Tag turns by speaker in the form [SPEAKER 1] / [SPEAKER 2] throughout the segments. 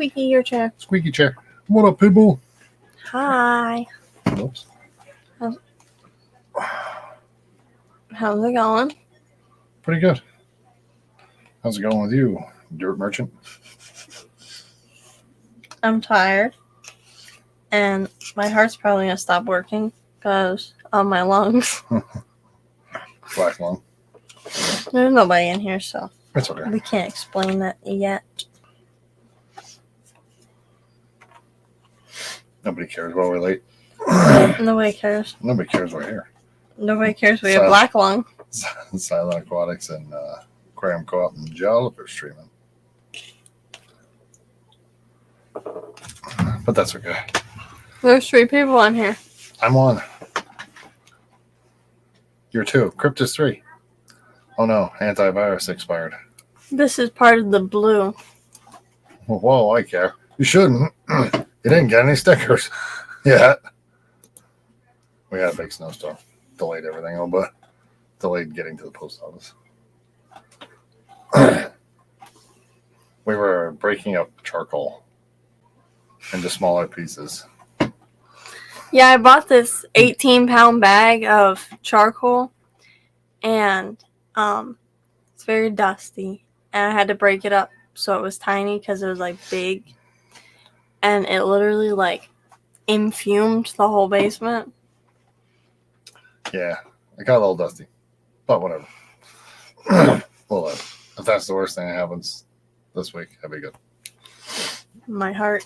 [SPEAKER 1] Squeaky, your chair.
[SPEAKER 2] Squeaky chair. What up, people?
[SPEAKER 1] Hi.
[SPEAKER 2] Oops.
[SPEAKER 1] How's it going?
[SPEAKER 2] Pretty good. How's it going with you, dirt merchant?
[SPEAKER 1] I'm tired. And my heart's probably going to stop working because of my lungs.
[SPEAKER 2] Black lung.
[SPEAKER 1] There's nobody in here, so
[SPEAKER 2] It's okay.
[SPEAKER 1] we can't explain that yet.
[SPEAKER 2] Nobody cares why we're late.
[SPEAKER 1] Nobody cares.
[SPEAKER 2] Nobody cares we're here.
[SPEAKER 1] Nobody cares we have black lung.
[SPEAKER 2] Silent Aquatics and Aquarium Co-op and Jellyfish treatment. But that's okay.
[SPEAKER 1] There's 3 people in here.
[SPEAKER 2] I'm 1. You're 2. Cryptus 3. Oh no, antivirus expired.
[SPEAKER 1] This is part of the blue.
[SPEAKER 2] Whoa, I care. You shouldn't. You didn't get any stickers yet. We had a big snowstorm. Delayed everything a little bit. Delayed getting to the post office. We were breaking up charcoal into smaller pieces.
[SPEAKER 1] Yeah, I bought this 18-pound bag of charcoal, and it's very dusty, and I had to break it up so it was tiny because it was like big, and it literally like infumed the whole basement.
[SPEAKER 2] Yeah, it got a little dusty, but whatever. Well, if that's the worst thing that happens this week, that'd be good.
[SPEAKER 1] My heart.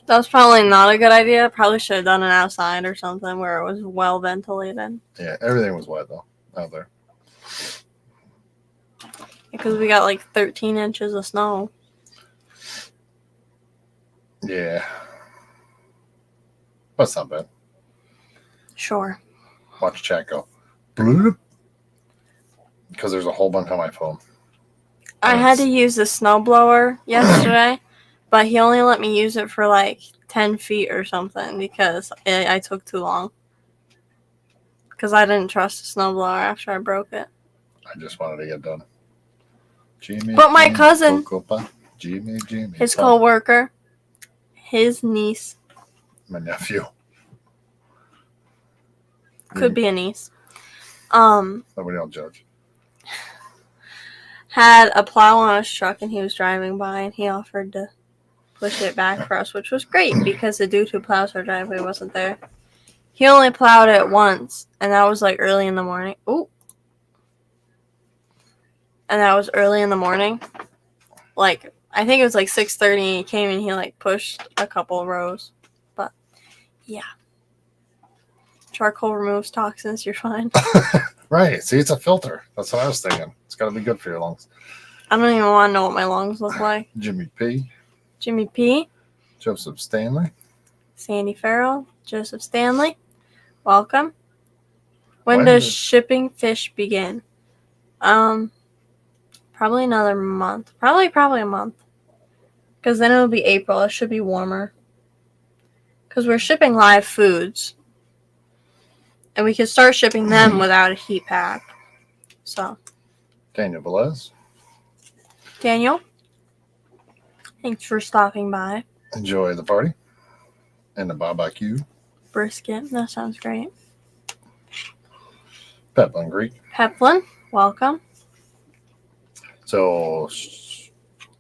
[SPEAKER 1] That was probably not a good idea. Probably should have done it outside or something where it was well ventilated.
[SPEAKER 2] Yeah, everything was wet though out there.
[SPEAKER 1] Because we got like 13 inches of snow.
[SPEAKER 2] Yeah, but it's not bad.
[SPEAKER 1] Sure.
[SPEAKER 2] Watch chat go. Bloop. Because there's a whole bunch on my phone.
[SPEAKER 1] I had to use the snowblower yesterday, but he only let me use it for like 10 feet or something because I took too long. Because I didn't trust the snowblower after I broke it.
[SPEAKER 2] I just wanted to get done. Jimmy,
[SPEAKER 1] But my cousin,
[SPEAKER 2] Jimmy,
[SPEAKER 1] his co-worker, his niece,
[SPEAKER 2] my nephew.
[SPEAKER 1] could be a niece,
[SPEAKER 2] Nobody will judge.
[SPEAKER 1] had a plow on his truck and he was driving by and he offered to push it back for us, which was great because the dude who plows our driveway wasn't there. He only plowed it once, and that was like early in the morning. Ooh. And that was early in the morning. Like, I think it was like 6:30 and he came and he like pushed a couple rows. But, yeah. Charcoal removes toxins, you're fine.
[SPEAKER 2] Right. See, it's a filter. That's what I was thinking. It's got to be good for your lungs.
[SPEAKER 1] I don't even want to know what my lungs look like.
[SPEAKER 2] Jimmy P.
[SPEAKER 1] Jimmy P.
[SPEAKER 2] Joseph Stanley.
[SPEAKER 1] Sandy Farrell. Joseph Stanley. Welcome. When does shipping fish begin? Probably another month. Probably a month. Because then it'll be April. It should be warmer. Because we're shipping live foods. And we can start shipping them without a heat pack. So.
[SPEAKER 2] Daniel Velez.
[SPEAKER 1] Daniel. Thanks for stopping by.
[SPEAKER 2] Enjoy the party. And the barbecue.
[SPEAKER 1] Brisket. That sounds great.
[SPEAKER 2] Peplin Greek.
[SPEAKER 1] Peplin. Welcome.
[SPEAKER 2] So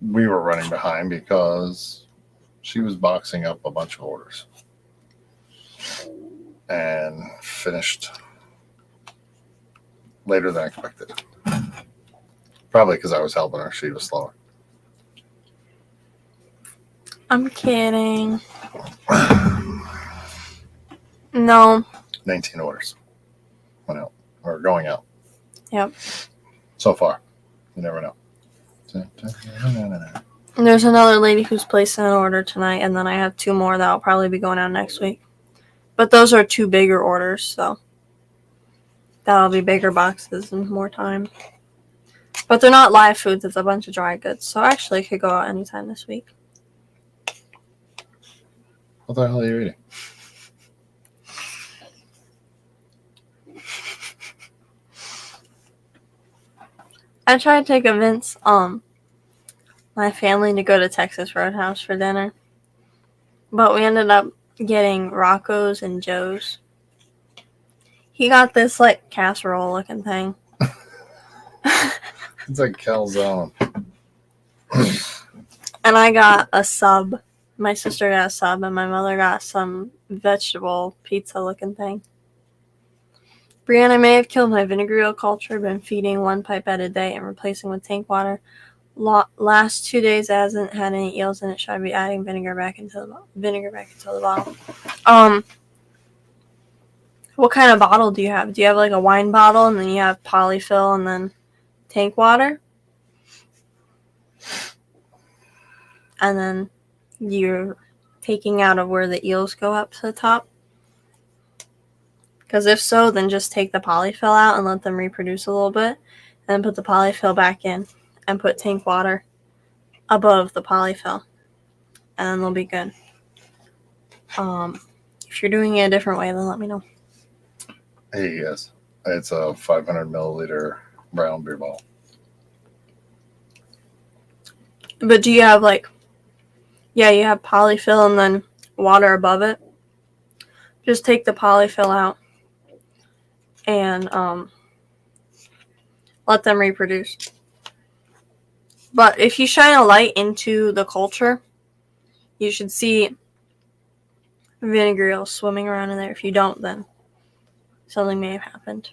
[SPEAKER 2] we were running behind because she was boxing up a bunch of orders and finished later than expected. Probably because I was helping her. She was slower.
[SPEAKER 1] I'm kidding. No.
[SPEAKER 2] 19 orders went out or going out.
[SPEAKER 1] Yep.
[SPEAKER 2] So far. You never know.
[SPEAKER 1] There's another lady who's placing an order tonight, and then I have 2 more that will probably be going out next week. But those are 2 bigger orders, so that'll be bigger boxes and more time. But they're not live foods, it's a bunch of dry goods, so actually it could go out anytime this week.
[SPEAKER 2] What the hell are you eating?
[SPEAKER 1] I tried to convince my family to go to Texas Roadhouse for dinner. But we ended up getting Rocco's and Joe's. He got this, like, casserole looking thing.
[SPEAKER 2] It's like calzone.
[SPEAKER 1] And I got a sub. My sister got a sub, and my mother got some vegetable pizza looking thing. Brianna may have killed my vinegarial culture, been feeding one pipette a day and replacing with tank water. Last 2 days hasn't had any eels in it. Should I be adding vinegar back into the bottle? What kind of bottle do you have? Do you have like a wine bottle and then you have polyfill and then tank water? And then you're taking out of where the eels go up to the top? Because if so, then just take the polyfill out and let them reproduce a little bit. And then put the polyfill back in and put tank water above the polyfill. And then they'll be good. If you're doing it a different way, then let me know.
[SPEAKER 2] Hey, yes. It's a 500 milliliter brown beer bottle.
[SPEAKER 1] But do you have you have polyfill and then water above it? Just take the polyfill out and let them reproduce. But if you shine a light into the culture, you should see vinegar eels swimming around in there. If you don't, then something may have happened.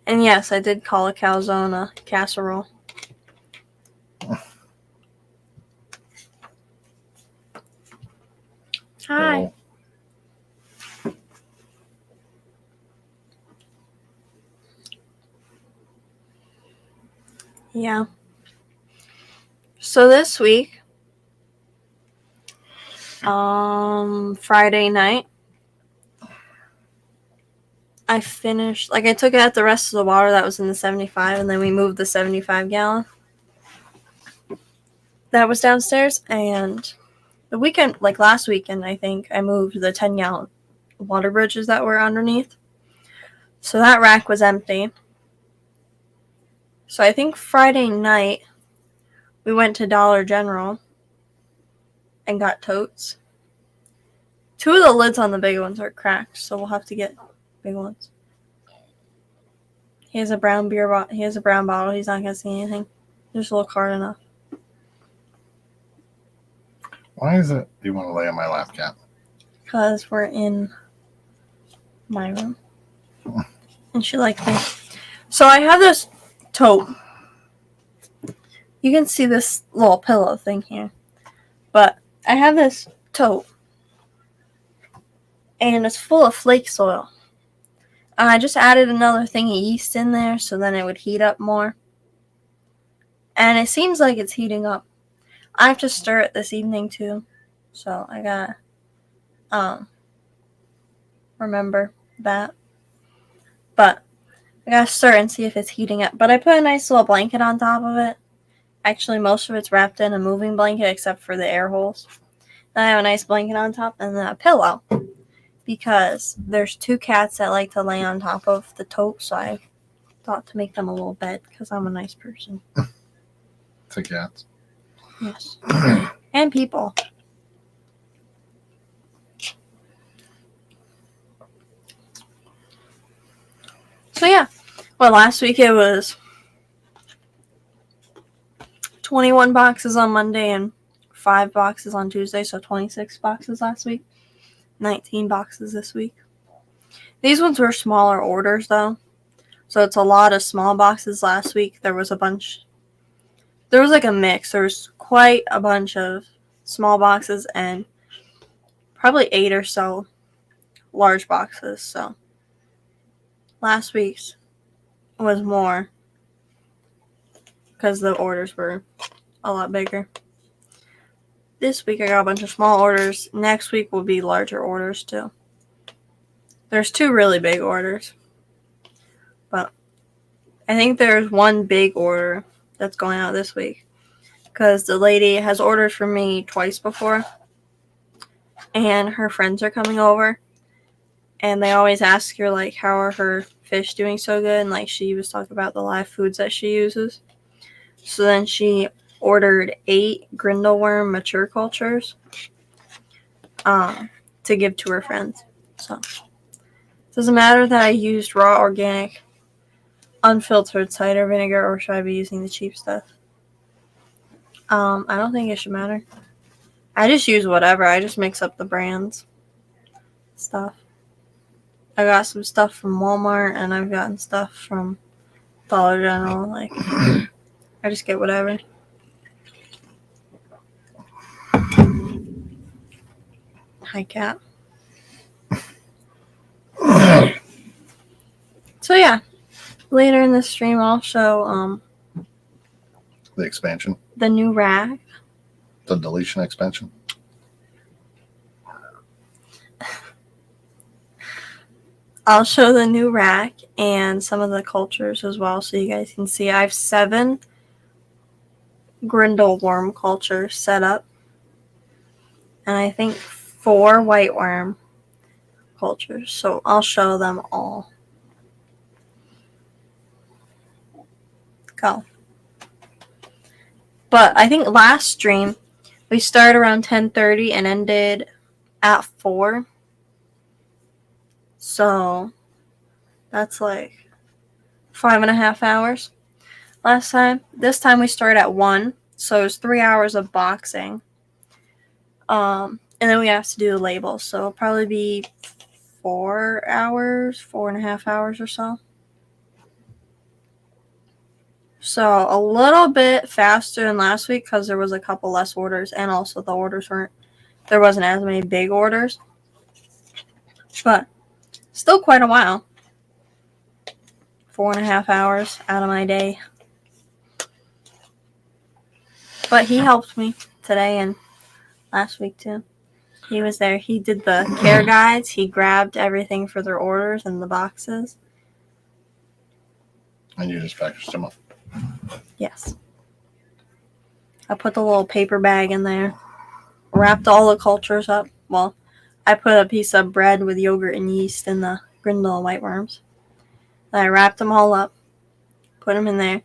[SPEAKER 1] And yes, I did call a calzone a casserole. Hi.
[SPEAKER 2] So,
[SPEAKER 1] Yeah. So this week, Friday night, I finished, I took out the rest of the water that was in the 75, and then we moved the 75 gallon that was downstairs, and the weekend, last weekend, I think, I moved the 10 gallon water bridges that were underneath. So that rack was empty. So I think Friday night, we went to Dollar General and got totes. 2 of the lids on the big ones are cracked, so we'll have to get big ones. He has a brown beer bottle. He has a brown bottle. He's not gonna see anything. There's a little card enough.
[SPEAKER 2] why is it you want to lay on my lap, cat?
[SPEAKER 1] Because we're in my room. And she liked me. So I have this tote. You can see this little pillow thing here. But I have this tote. And it's full of flake soil. And I just added another thing of yeast in there so then it would heat up more. And it seems like it's heating up. I have to stir it this evening too. So I gotta remember that. But I gotta stir and see if it's heating up. But I put a nice little blanket on top of it. Actually, most of it's wrapped in a moving blanket except for the air holes. Then I have a nice blanket on top and then a pillow. Because there's 2 cats that like to lay on top of the tote, so I thought to make them a little bed because I'm a nice person.
[SPEAKER 2] To cats.
[SPEAKER 1] Yes. And people. So yeah. Well, last week it was 21 boxes on Monday and 5 boxes on Tuesday, so 26 boxes last week. 19 boxes this week. These ones were smaller orders though. So it's a lot of small boxes last week. There was a mix. There was quite a bunch of small boxes and probably 8 or so large boxes. So last week's was more because the orders were a lot bigger. This week I got a bunch of small orders. Next week will be larger orders too. There's 2 really big orders. But I think there's 1 big order that's going out this week. Because the lady has ordered from me twice before. And her friends are coming over. And they always ask her, how are her fish doing so good? And, she was talking about the live foods that she uses. So then she ordered 8 Grindelworm mature cultures to give to her friends. So it doesn't matter that I used raw, organic, unfiltered cider vinegar, or should I be using the cheap stuff? I don't think it should matter. I just use whatever. I just mix up the brands stuff. I got some stuff from Walmart, and I've gotten stuff from Dollar General. Like, I just get whatever. Hi, cat. So yeah, later in the stream I'll show
[SPEAKER 2] The expansion,
[SPEAKER 1] the new rack.
[SPEAKER 2] the deletion expansion.
[SPEAKER 1] I'll show the new rack and some of the cultures as well, so you guys can see. I have 7 Grindelworm cultures set up, and I think 4 white worm cultures. So I'll show them all. Go. But I think last stream we started around 10:30 and ended at 4. So that's like 5.5 hours last time. This time we started at 1, so it was 3 hours of boxing. And then we have to do the labels, so it'll probably be 4 hours, 4.5 hours or so. So a little bit faster than last week because there was a couple less orders, and also the orders there wasn't as many big orders. But still quite a while. 4.5 hours out of my day. But he helped me today and last week too. He was there. He did the care guides. He grabbed everything for their orders and the boxes.
[SPEAKER 2] And you just packaged them up.
[SPEAKER 1] Yes. I put the little paper bag in there. Wrapped all the cultures up. Well, I put a piece of bread with yogurt and yeast in the Grindel white worms. Then I wrapped them all up. Put them in there.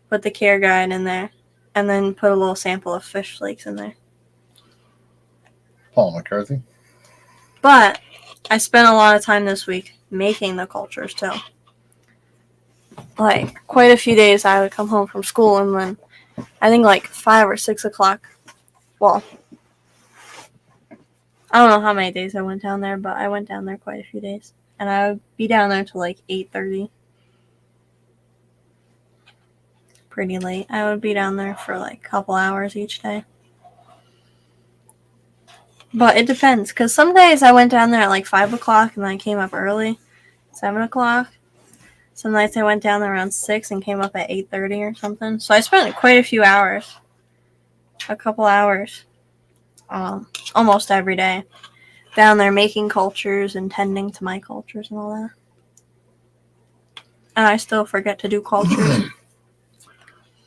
[SPEAKER 1] Put the care guide in there. And then put a little sample of fish flakes in there.
[SPEAKER 2] Paul McCarthy.
[SPEAKER 1] But I spent a lot of time this week making the cultures too. Like, quite a few days I would come home from school, and then I think like 5 or 6 o'clock. Well, I don't know how many days I went down there, but I went down there quite a few days. And I would be down there till like 8:30. Pretty late. I would be down there for like a couple hours each day. But it depends, because some days I went down there at like 5 o'clock and then I came up early, 7 o'clock. Some nights I went down there around 6 and came up at 8:30 or something. So I spent quite a few hours. A couple hours. Almost every day. Down there making cultures and tending to my cultures and all that. And I still forget to do cultures.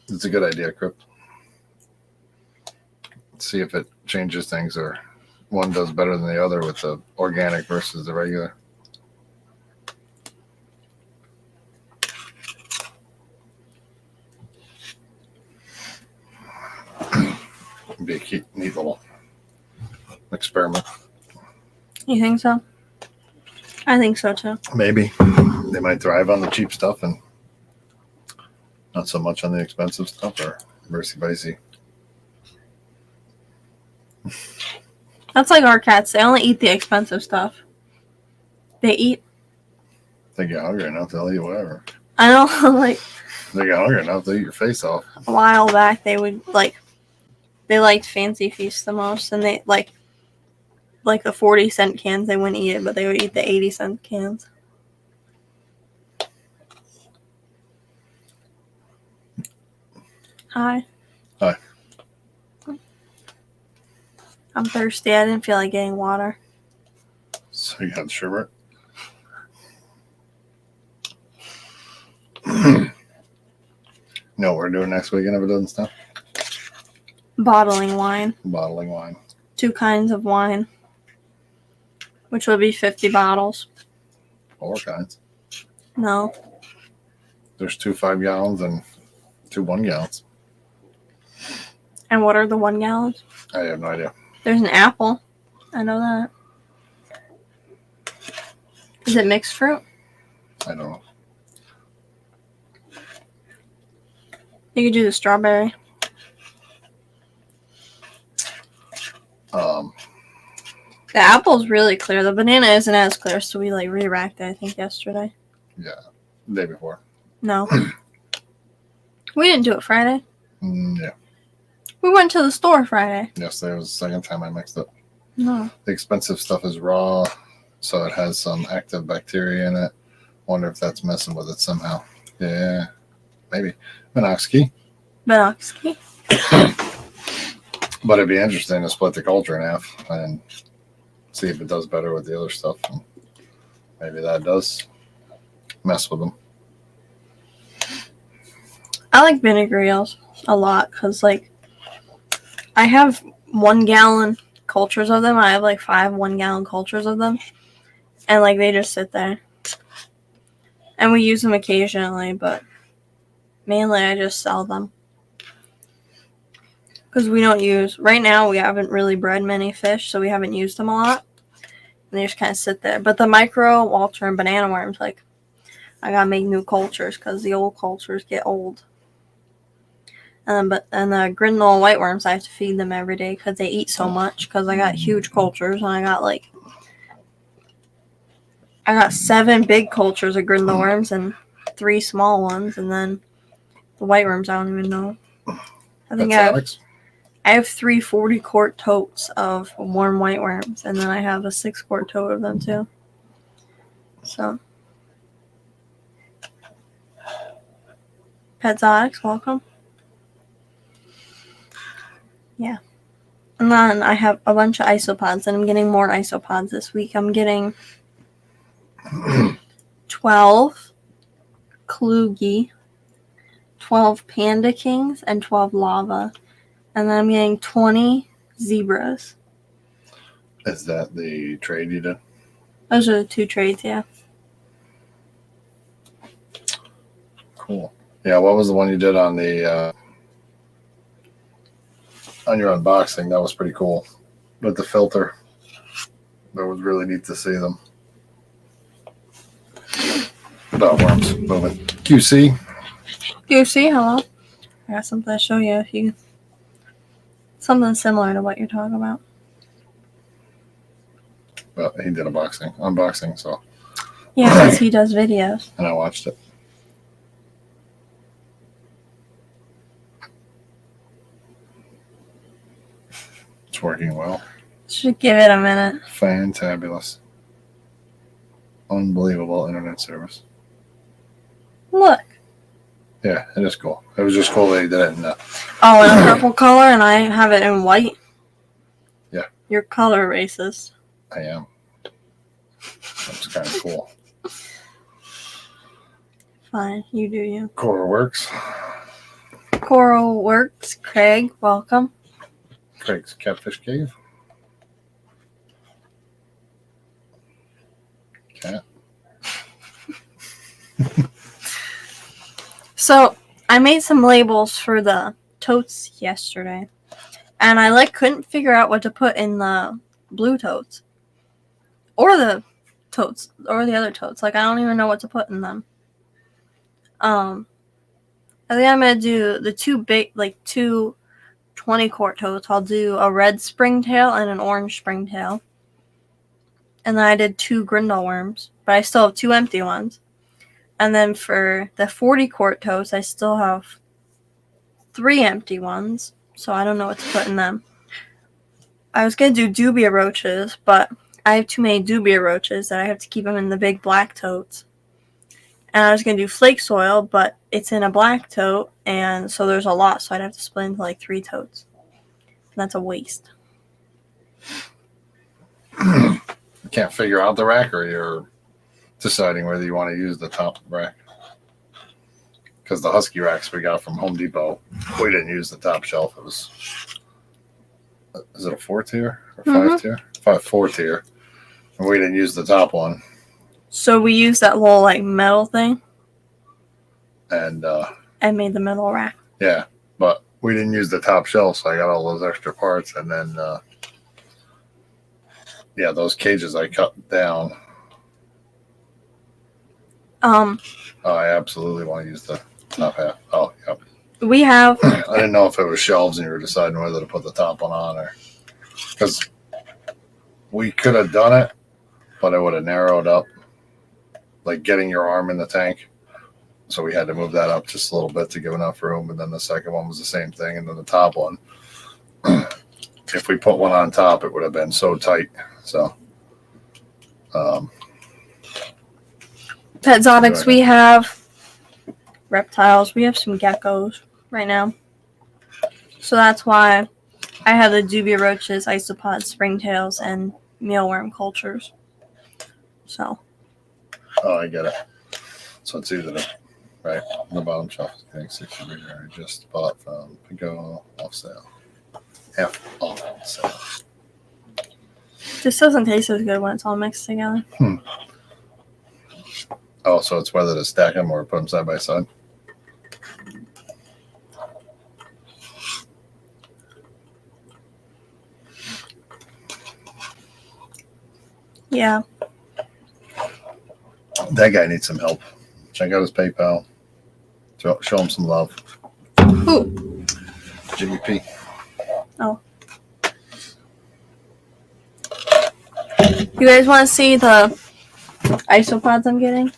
[SPEAKER 2] It's a good idea, Crypt. See if it changes things or one does better than the other with the organic versus the regular. Be a neat little experiment.
[SPEAKER 1] You think so? I think so too.
[SPEAKER 2] Maybe. They might thrive on the cheap stuff and not so much on the expensive stuff, or vice versa.
[SPEAKER 1] That's like our cats. They only eat the expensive stuff. They
[SPEAKER 2] get hungry enough, they'll eat whatever.
[SPEAKER 1] I know, like,
[SPEAKER 2] They get hungry enough, they'll eat your face off.
[SPEAKER 1] a while back they liked Fancy Feast the most, and they like the 40-cent cans, they wouldn't eat it, but they would eat the 80-cent cans. Hi.
[SPEAKER 2] Hi.
[SPEAKER 1] I'm thirsty. I didn't feel like getting water.
[SPEAKER 2] So you got sherbet? No, we're doing next weekend if it doesn't stop.
[SPEAKER 1] Bottling wine.
[SPEAKER 2] Bottling wine.
[SPEAKER 1] 2 kinds of wine, which would be 50 bottles.
[SPEAKER 2] 4 kinds.
[SPEAKER 1] No.
[SPEAKER 2] There's 2 5 gallons and 2 1 gallons.
[SPEAKER 1] And what are the 1 gallons?
[SPEAKER 2] I have no idea.
[SPEAKER 1] There's an apple. I know that. Is it mixed fruit?
[SPEAKER 2] I don't know.
[SPEAKER 1] You could do the strawberry. The apple's really clear. The banana isn't as clear, so we like re-racked it, I think, yesterday.
[SPEAKER 2] Yeah, the day before.
[SPEAKER 1] No. We didn't do it Friday.
[SPEAKER 2] Yeah.
[SPEAKER 1] We went to the store Friday.
[SPEAKER 2] Yesterday was the second time I mixed it.
[SPEAKER 1] No.
[SPEAKER 2] The expensive stuff is raw, so it has some active bacteria in it. Wonder if that's messing with it somehow. Yeah, maybe. Minoxidil.
[SPEAKER 1] Benoxky.
[SPEAKER 2] But it'd be interesting to split the culture in half and see if it does better with the other stuff. And maybe that does mess with them.
[SPEAKER 1] I like vinegar eels a lot because, like, I have 1 gallon cultures of them. I have like 5 1-gallon cultures of them, and like they just sit there. And we use them occasionally, but mainly I just sell them because we don't use right now. We haven't really bred many fish, so we haven't used them a lot. And they just kind of sit there. But the micro, Walter, and banana worms, like, I gotta make new cultures because the old cultures get old. And the Grindle white worms, I have to feed them every day because they eat so much. Because I got huge cultures, and I got 7 big cultures of Grindle worms and 3 small ones, and then the white worms I don't even know. I think I have 3 40-quart totes of warm white worms, and then I have a 6-quart tote of them too. So, Petzotics, welcome. Yeah. And then I have a bunch of isopods, and I'm getting more isopods this week. I'm getting 12 Klugi, 12 Panda Kings, and 12 Lava. And then I'm getting 20 Zebras.
[SPEAKER 2] Is that the trade you did?
[SPEAKER 1] Those are the 2 trades, yeah.
[SPEAKER 2] Cool. Yeah, what was the one you did on the on your unboxing? That was pretty cool. With the filter. That was really neat to see them. About worms moving. QC.
[SPEAKER 1] QC, hello. I got something to show you if you... Something similar to what you're talking about.
[SPEAKER 2] Well, he did unboxing, so.
[SPEAKER 1] Yeah, because he does videos.
[SPEAKER 2] And I watched it. It's working well.
[SPEAKER 1] Should give it a minute.
[SPEAKER 2] Fantabulous. Unbelievable internet service.
[SPEAKER 1] Look.
[SPEAKER 2] Yeah, it is cool. It was just cool that he did it in
[SPEAKER 1] in a purple color, and I have it in white.
[SPEAKER 2] Yeah.
[SPEAKER 1] You're color racist.
[SPEAKER 2] I am. That's kind of cool.
[SPEAKER 1] Fine, you do you.
[SPEAKER 2] Coral Works.
[SPEAKER 1] Coral Works, Craig, welcome.
[SPEAKER 2] Craig's Catfish Cave. Cat.
[SPEAKER 1] So, I made some labels for the totes yesterday, and I couldn't figure out what to put in the blue totes, or the totes, or the other totes. I don't even know what to put in them. I think I'm gonna do the 2 big, 2 20-quart totes. I'll do a red springtail and an orange springtail, and then I did 2 Grindle worms, but I still have 2 empty ones. And then for the 40-quart totes, I still have 3 empty ones, so I don't know what to put in them. I was going to do dubia roaches, but I have too many dubia roaches that I have to keep them in the big black totes. And I was going to do flake soil, but it's in a black tote, and so there's a lot, so I'd have to split into 3 totes. And that's a waste.
[SPEAKER 2] You can't figure out the rack, or you're deciding whether you want to use the top rack. Because the Husky racks we got from Home Depot, we didn't use the top shelf. It was, is it a 4-tier or 5-tier? 4-tier. And we didn't use the top one.
[SPEAKER 1] So we used that little metal thing.
[SPEAKER 2] And
[SPEAKER 1] I made the metal rack.
[SPEAKER 2] yeah, but we didn't use the top shelf, so I got all those extra parts. And then, yeah, those cages I cut down. I absolutely want to use the top half. Oh, yep.
[SPEAKER 1] We have.
[SPEAKER 2] I didn't know if it was shelves and you were deciding whether to put the top one on or because we could have done it, but it would have narrowed up, like getting your arm in the tank. So we had to move that up just a little bit to give enough room. And then the second one was the same thing. And then the top one, if we put one on top, it would have been so tight. So,
[SPEAKER 1] Pet Exotics, we have reptiles. We have some geckos right now. So that's why I have the dubia roaches, isopods, springtails, and mealworm cultures. So.
[SPEAKER 2] oh, I get it. So it's either right on the bottom shelf. I think 60 breeder I just bought from Pico off sale. Half off sale.
[SPEAKER 1] This doesn't taste as good when it's all mixed together.
[SPEAKER 2] Oh, so it's whether to stack them or put them side by side.
[SPEAKER 1] Yeah.
[SPEAKER 2] That guy needs some help. Check out his PayPal. Show him some love.
[SPEAKER 1] Who?
[SPEAKER 2] Jimmy P.
[SPEAKER 1] Oh. You guys want to see the isopods I'm getting?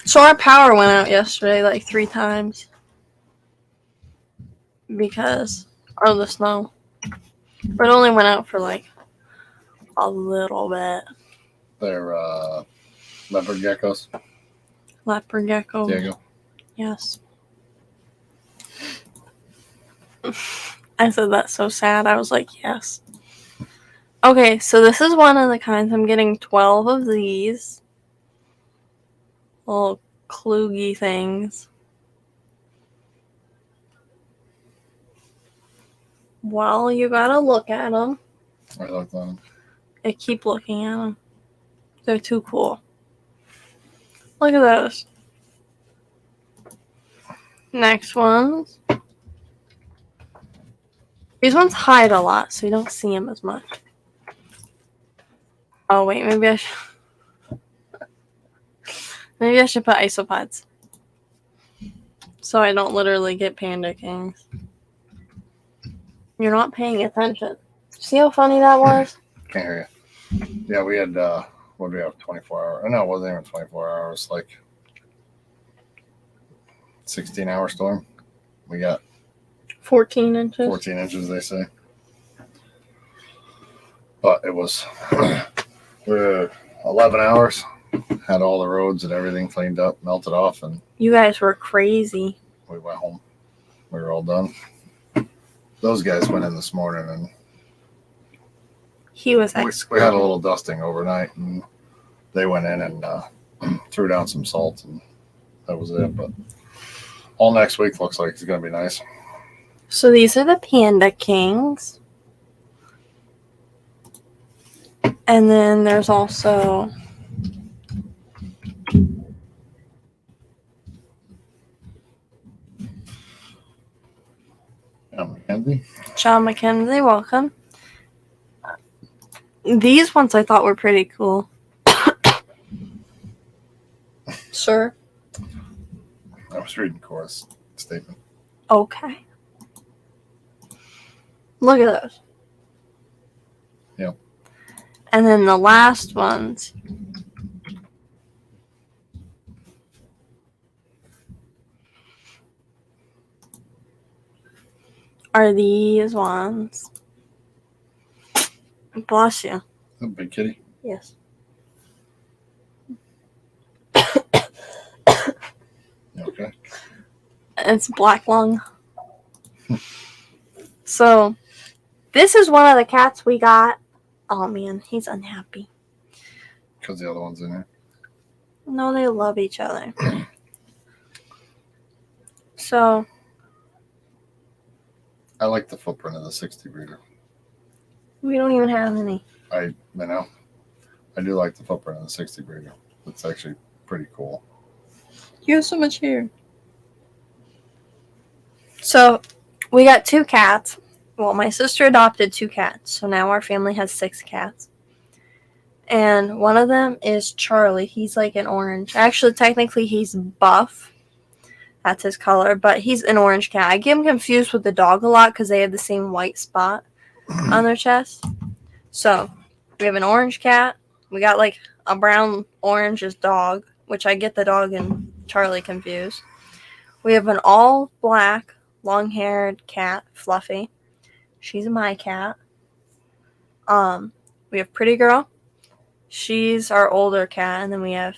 [SPEAKER 1] So our power went out yesterday like 3 times because of the snow. But it only went out for like a little bit.
[SPEAKER 2] They're leopard geckos.
[SPEAKER 1] Leopard gecko.
[SPEAKER 2] Diego.
[SPEAKER 1] Yes. I said that so sad. I was like, yes. Okay, so this is one of the kinds. I'm getting 12 of these little kloogie things. Well, you gotta look at them.
[SPEAKER 2] I like that.
[SPEAKER 1] I keep looking at them. They're too cool. Look at those. Next ones. These ones hide a lot, so you don't see them as much. Oh, wait, maybe I should... Maybe I should put isopods. So I don't literally get Panda Kings. You're not paying attention. See how funny that was?
[SPEAKER 2] Can't hear you. Yeah, we had, what do we have, 24 hours? No, it wasn't even 24 hours. Like 16-hour storm. We got
[SPEAKER 1] 14 inches.
[SPEAKER 2] 14 inches, they say. But it was 11 hours. Had all the roads and everything cleaned up, melted off, and
[SPEAKER 1] You guys were crazy.
[SPEAKER 2] we went home. We were all done. Those guys went in this morning, and
[SPEAKER 1] He was
[SPEAKER 2] we had a little dusting overnight, and they went in and threw down some salt, and that was it. But all next week looks like it's going to be nice.
[SPEAKER 1] So these are the Panda Kings. And then there's also
[SPEAKER 2] Mackenzie.
[SPEAKER 1] John McKenzie, welcome. These ones I thought were pretty cool. Sir?
[SPEAKER 2] I was reading Cora's statement.
[SPEAKER 1] Okay. Look at those.
[SPEAKER 2] Yep.
[SPEAKER 1] And then the last ones. Are these ones. Bless you.
[SPEAKER 2] A big kitty.
[SPEAKER 1] Yes.
[SPEAKER 2] Okay.
[SPEAKER 1] It's black lung. So, this is one of the cats we got. Oh man, he's unhappy.
[SPEAKER 2] Because the other one's in there.
[SPEAKER 1] No, they love each other. So,
[SPEAKER 2] I like the footprint of the 60 breeder.
[SPEAKER 1] we don't even have any.
[SPEAKER 2] I know. I do like the footprint of the 60 breeder. It's actually pretty cool.
[SPEAKER 1] You have so much hair. So, we got 2 cats. Well, my sister adopted 2 cats, so now our family has 6 cats. And one of them is Charlie. He's like an orange. Actually, technically, he's buff. That's his color, but he's an orange cat. I get him confused with the dog a lot because they have the same white spot on their chest. So, we have an orange cat. We got like a brown orange dog, which I get the dog and Charlie confused. We have an all black, long haired cat, Fluffy. She's my cat. We have Pretty Girl. She's our older cat, and then we have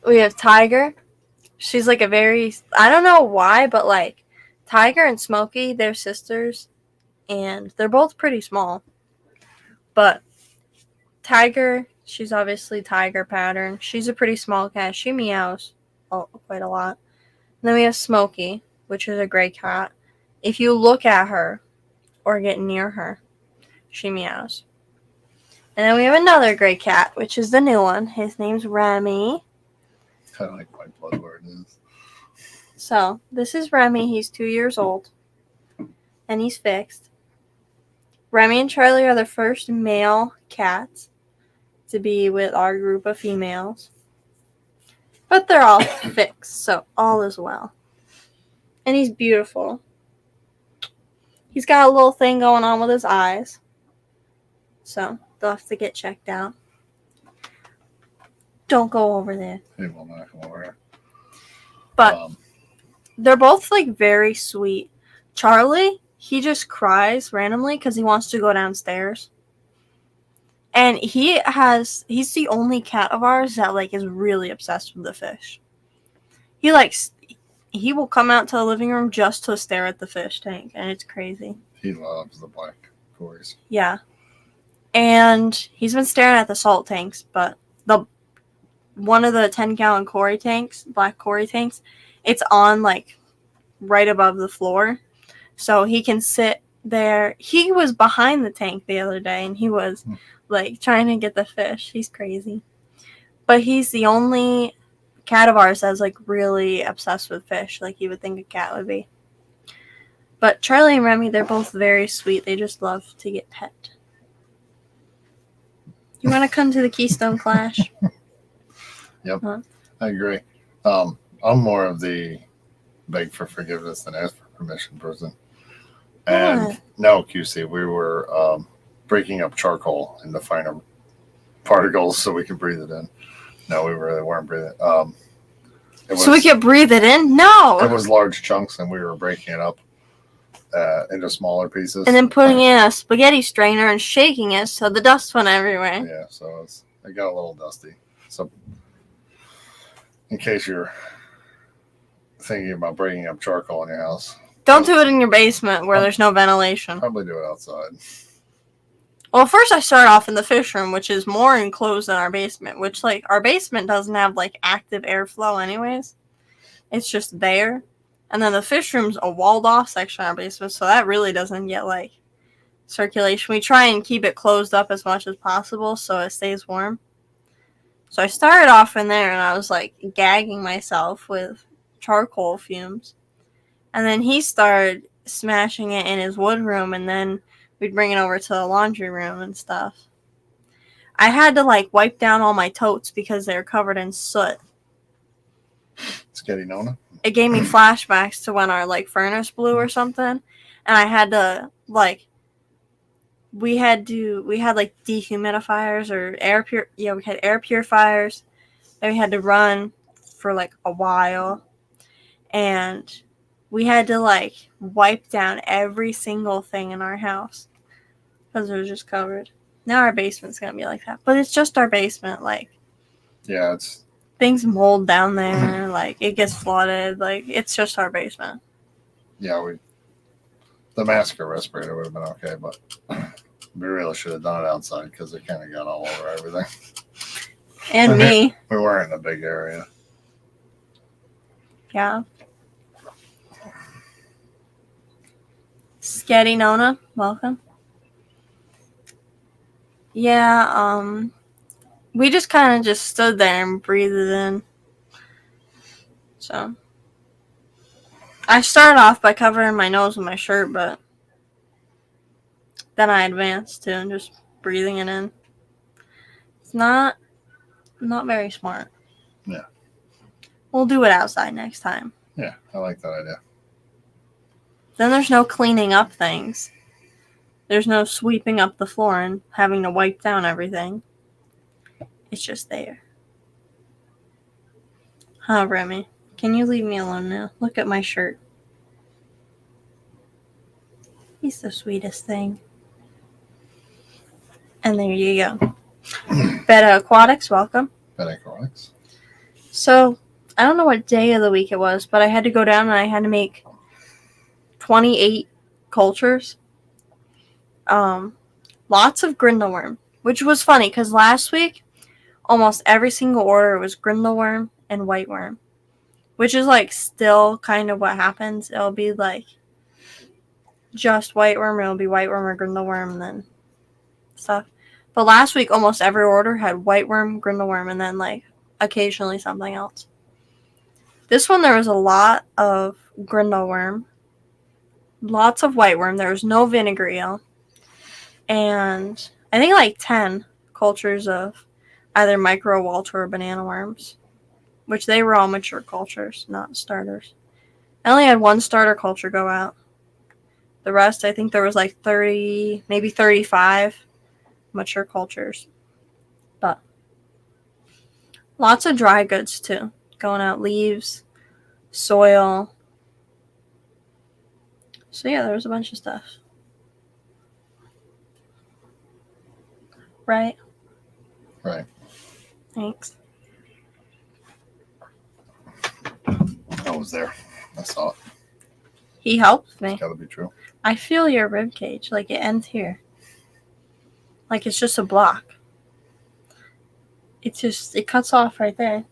[SPEAKER 1] we have Tiger. She's like a very, I don't know why, but like Tiger and Smokey, they're sisters, and they're both pretty small. But Tiger, she's obviously tiger pattern. She's a pretty small cat. She meows quite a lot. And then we have Smokey, which is a gray cat. If you look at her or get near her, she meows. And then we have another gray cat, which is the new one. His name's Remy.
[SPEAKER 2] Kind of like white blood where it is.
[SPEAKER 1] So, this is Remy. He's 2 years old. And he's fixed. Remy and Charlie are the first male cats to be with our group of females. But they're all fixed, so all is well. And he's beautiful. He's got a little thing going on with his eyes. So, they'll have to get checked out. Don't go over there.
[SPEAKER 2] He will not come over here.
[SPEAKER 1] But they're both like very sweet. Charlie, he just cries randomly because he wants to go downstairs. And he's the only cat of ours that like is really obsessed with the fish. He will come out to the living room just to stare at the fish tank, and it's crazy.
[SPEAKER 2] He loves the black cories.
[SPEAKER 1] Yeah. And he's been staring at the salt tanks, but one of the 10-gallon Cory tanks, black Cory tanks, it's on like right above the floor. So he can sit there. He was behind the tank the other day and he was like trying to get the fish. He's crazy. But he's the only cat of ours that's like really obsessed with fish, like you would think a cat would be. But Charlie and Remy, they're both very sweet. They just love to get pet. You want to come to the Keystone Clash?
[SPEAKER 2] Yep, huh? I agree. I'm more of the beg for forgiveness than ask for permission person. And no, QC, we were breaking up charcoal into finer particles so we could breathe it in. No, we really weren't breathing. So
[SPEAKER 1] we could breathe it in? No!
[SPEAKER 2] It was large chunks and we were breaking it up into smaller pieces.
[SPEAKER 1] And then putting in a spaghetti strainer and shaking it so the dust went everywhere.
[SPEAKER 2] Yeah, so it got a little dusty. So in case you're thinking about breaking up charcoal in your house,
[SPEAKER 1] don't do it in your basement where there's no ventilation.
[SPEAKER 2] Probably do it outside.
[SPEAKER 1] Well, first I start off in the fish room, which is more enclosed than our basement, which like our basement doesn't have like active airflow anyways. It's just there. And then the fish room's a walled off section of our basement, so that really doesn't get like circulation. We try and keep it closed up as much as possible so it stays warm. So I started off in there and I was like gagging myself with charcoal fumes. And then he started smashing it in his wood room, and then we'd bring it over to the laundry room and stuff. I had to like wipe down all my totes because they were covered in soot.
[SPEAKER 2] Sketty Nona?
[SPEAKER 1] It gave me flashbacks to when our like furnace blew or something. And I had to like we had like dehumidifiers or we had air purifiers that we had to run for like a while. And we had to like wipe down every single thing in our house because it was just covered. Now our basement's gonna be like that, but it's just our basement. Like,
[SPEAKER 2] yeah, it's
[SPEAKER 1] things mold down there. Like it gets flooded. Like it's just our basement.
[SPEAKER 2] Yeah, the massacre respirator would have been okay, but we really should have done it outside because it kind of got all over everything.
[SPEAKER 1] And me.
[SPEAKER 2] We weren't in a big area.
[SPEAKER 1] Yeah. Sketty Nona, welcome. Yeah, we just kind of just stood there and breathed it in. So I started off by covering my nose with my shirt, but then I advanced to and just breathing it in. It's not very smart.
[SPEAKER 2] Yeah.
[SPEAKER 1] We'll do it outside next time.
[SPEAKER 2] Yeah, I like that idea.
[SPEAKER 1] Then there's no cleaning up things. There's no sweeping up the floor and having to wipe down everything. It's just there. Huh, Remy? Can you leave me alone now? Look at my shirt. He's the sweetest thing. And there you go. Beta Aquatics, welcome.
[SPEAKER 2] Beta Aquatics.
[SPEAKER 1] So, I don't know what day of the week it was, but I had to go down and I had to make 28 cultures. Lots of Grindelworm, which was funny because last week, almost every single order was Grindelworm and Whiteworm, which is like still kind of what happens. It'll be like just Whiteworm, it'll be Whiteworm or Grindelworm, and then stuff. But last week, almost every order had Whiteworm, Grindelworm, and then like occasionally something else. This one, there was a lot of Grindelworm, lots of Whiteworm. There was no vinegar eel, and I think like 10 cultures of either micro, Walter, or banana worms, which they were all mature cultures, not starters. I only had one starter culture go out. The rest, I think there was like 30, maybe 35 mature cultures. But lots of dry goods too. Going out, leaves, soil. So yeah, there was a bunch of stuff. Right?
[SPEAKER 2] Right.
[SPEAKER 1] Thanks.
[SPEAKER 2] I was there. I saw it.
[SPEAKER 1] He helped me.
[SPEAKER 2] It's gotta be true.
[SPEAKER 1] I feel your rib cage. Like it ends here. Like it's just a block. It cuts off right there.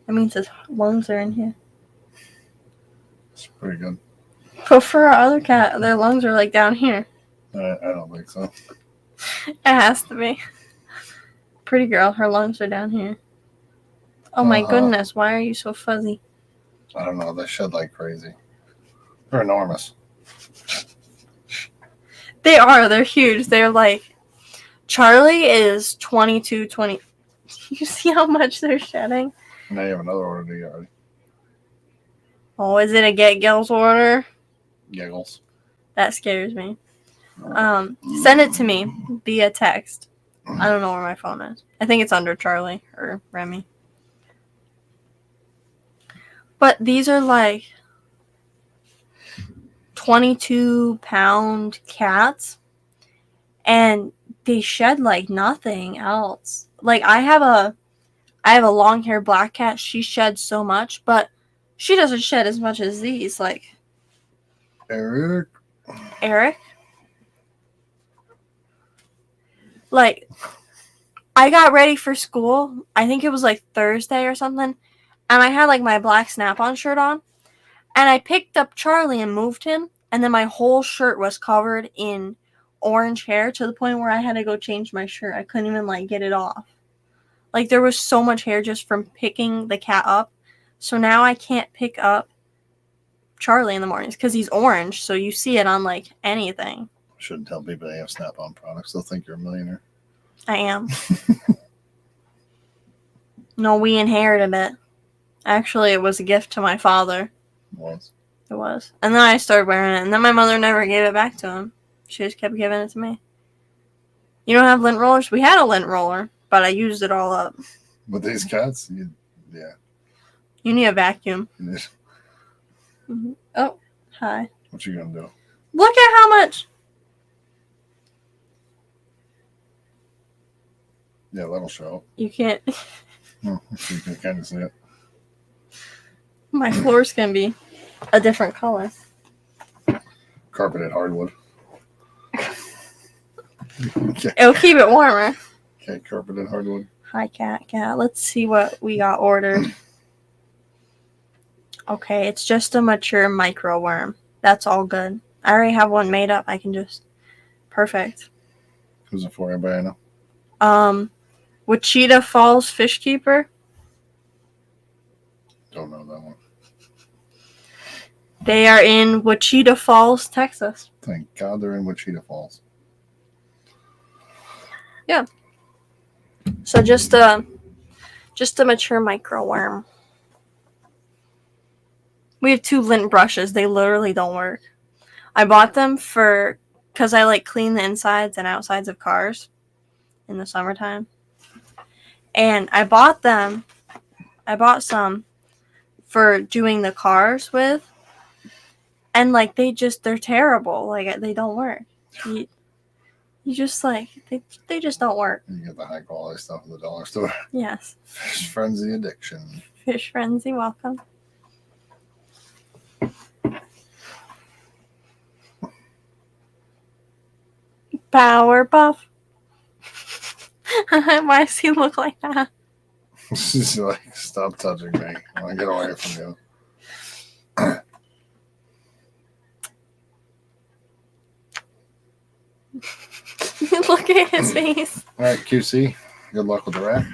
[SPEAKER 1] That means his lungs are in here.
[SPEAKER 2] It's pretty good.
[SPEAKER 1] But for our other cat, their lungs are like down here.
[SPEAKER 2] I don't think so.
[SPEAKER 1] It has to be. Pretty girl, her lungs are down here. Oh my goodness, why are you so fuzzy?
[SPEAKER 2] I don't know. They shed like crazy. They're enormous.
[SPEAKER 1] They are. They're huge. They're like... Charlie is 22, 20... You see how much they're shedding?
[SPEAKER 2] And they have another order to get already.
[SPEAKER 1] Oh, is it a Get Gills order?
[SPEAKER 2] Giggles.
[SPEAKER 1] That scares me. Send it to me via text. I don't know where my phone is. I think it's under Charlie or Remy. But these are like 22-pound cats, and they shed like nothing else. Like I have a long-haired black cat. She sheds so much, but she doesn't shed as much as these. Like
[SPEAKER 2] Eric.
[SPEAKER 1] Like, I got ready for school. I think it was like Thursday or something. And I had like my black Snap-on shirt on. And I picked up Charlie and moved him. And then my whole shirt was covered in orange hair to the point where I had to go change my shirt. I couldn't even like get it off. Like there was so much hair just from picking the cat up. So now I can't pick up Charlie in the mornings because he's orange. So you see it on like anything.
[SPEAKER 2] Shouldn't tell people they have Snap-on products. They'll think you're a millionaire.
[SPEAKER 1] I am. No, we inherited it. Actually, it was a gift to my father. It was. And then I started wearing it. And then my mother never gave it back to him. She just kept giving it to me. You don't have lint rollers? We had a lint roller, but I used it all up.
[SPEAKER 2] With these cats? Yeah.
[SPEAKER 1] You need a vacuum.
[SPEAKER 2] Mm-hmm.
[SPEAKER 1] Oh, hi.
[SPEAKER 2] What you gonna do?
[SPEAKER 1] Look at how much...
[SPEAKER 2] Yeah, that'll show.
[SPEAKER 1] You can't...
[SPEAKER 2] You can kind of see it.
[SPEAKER 1] My floor's gonna be a different color.
[SPEAKER 2] Carpeted hardwood. Okay.
[SPEAKER 1] It'll keep it warmer.
[SPEAKER 2] Okay, carpeted hardwood.
[SPEAKER 1] Hi, cat. Let's see what we got ordered. Okay, it's just a mature micro worm. That's all good. I already have one made up. I can just... Perfect.
[SPEAKER 2] Who's it for? Anybody know?
[SPEAKER 1] Wichita Falls Fish Keeper.
[SPEAKER 2] Don't know that one.
[SPEAKER 1] They are in Wichita Falls, Texas.
[SPEAKER 2] Thank God they're in Wichita Falls.
[SPEAKER 1] So just a mature micro worm. We have 2 lint brushes. They literally don't work. I bought them because I like clean the insides and outsides of cars in the summertime. And I bought some for doing the cars with. And like they're terrible. Like they don't work. You just like they just don't work.
[SPEAKER 2] You get the high quality stuff at the dollar store.
[SPEAKER 1] Yes.
[SPEAKER 2] Fish Frenzy Addiction.
[SPEAKER 1] Fish Frenzy, welcome. Powerpuff. Why does he look like that?
[SPEAKER 2] She's like, stop touching me. I want to get away from you.
[SPEAKER 1] Look at his face.
[SPEAKER 2] All right, QC. Good luck with the rack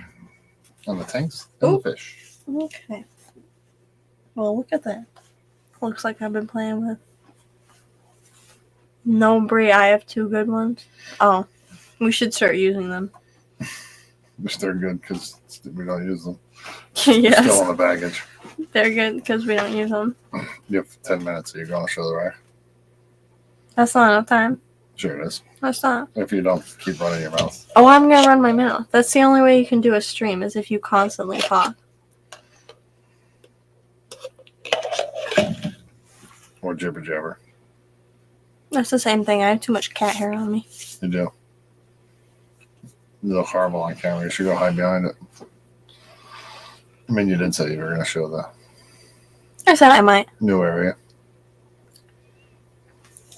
[SPEAKER 2] and the tanks and the fish.
[SPEAKER 1] Okay. Well, look at that. Looks like I've been playing with. No, Brie, I have 2 good ones. Oh, we should start using them.
[SPEAKER 2] Which they're good because we don't use them.
[SPEAKER 1] Yes.
[SPEAKER 2] Still on the baggage.
[SPEAKER 1] They're good because we don't use them.
[SPEAKER 2] You have 10 minutes, so you're going to show the rack.
[SPEAKER 1] That's not enough time.
[SPEAKER 2] Sure it is.
[SPEAKER 1] That's not.
[SPEAKER 2] If you don't keep running your mouth.
[SPEAKER 1] Oh, I'm going to run my mouth. That's the only way you can do a stream is if you constantly talk.
[SPEAKER 2] Or jibber jabber.
[SPEAKER 1] That's the same thing. I have too much cat hair on me.
[SPEAKER 2] You do. You look horrible on camera. You should go hide behind it. I mean, you did say you were going to show the
[SPEAKER 1] I said I might.
[SPEAKER 2] new area.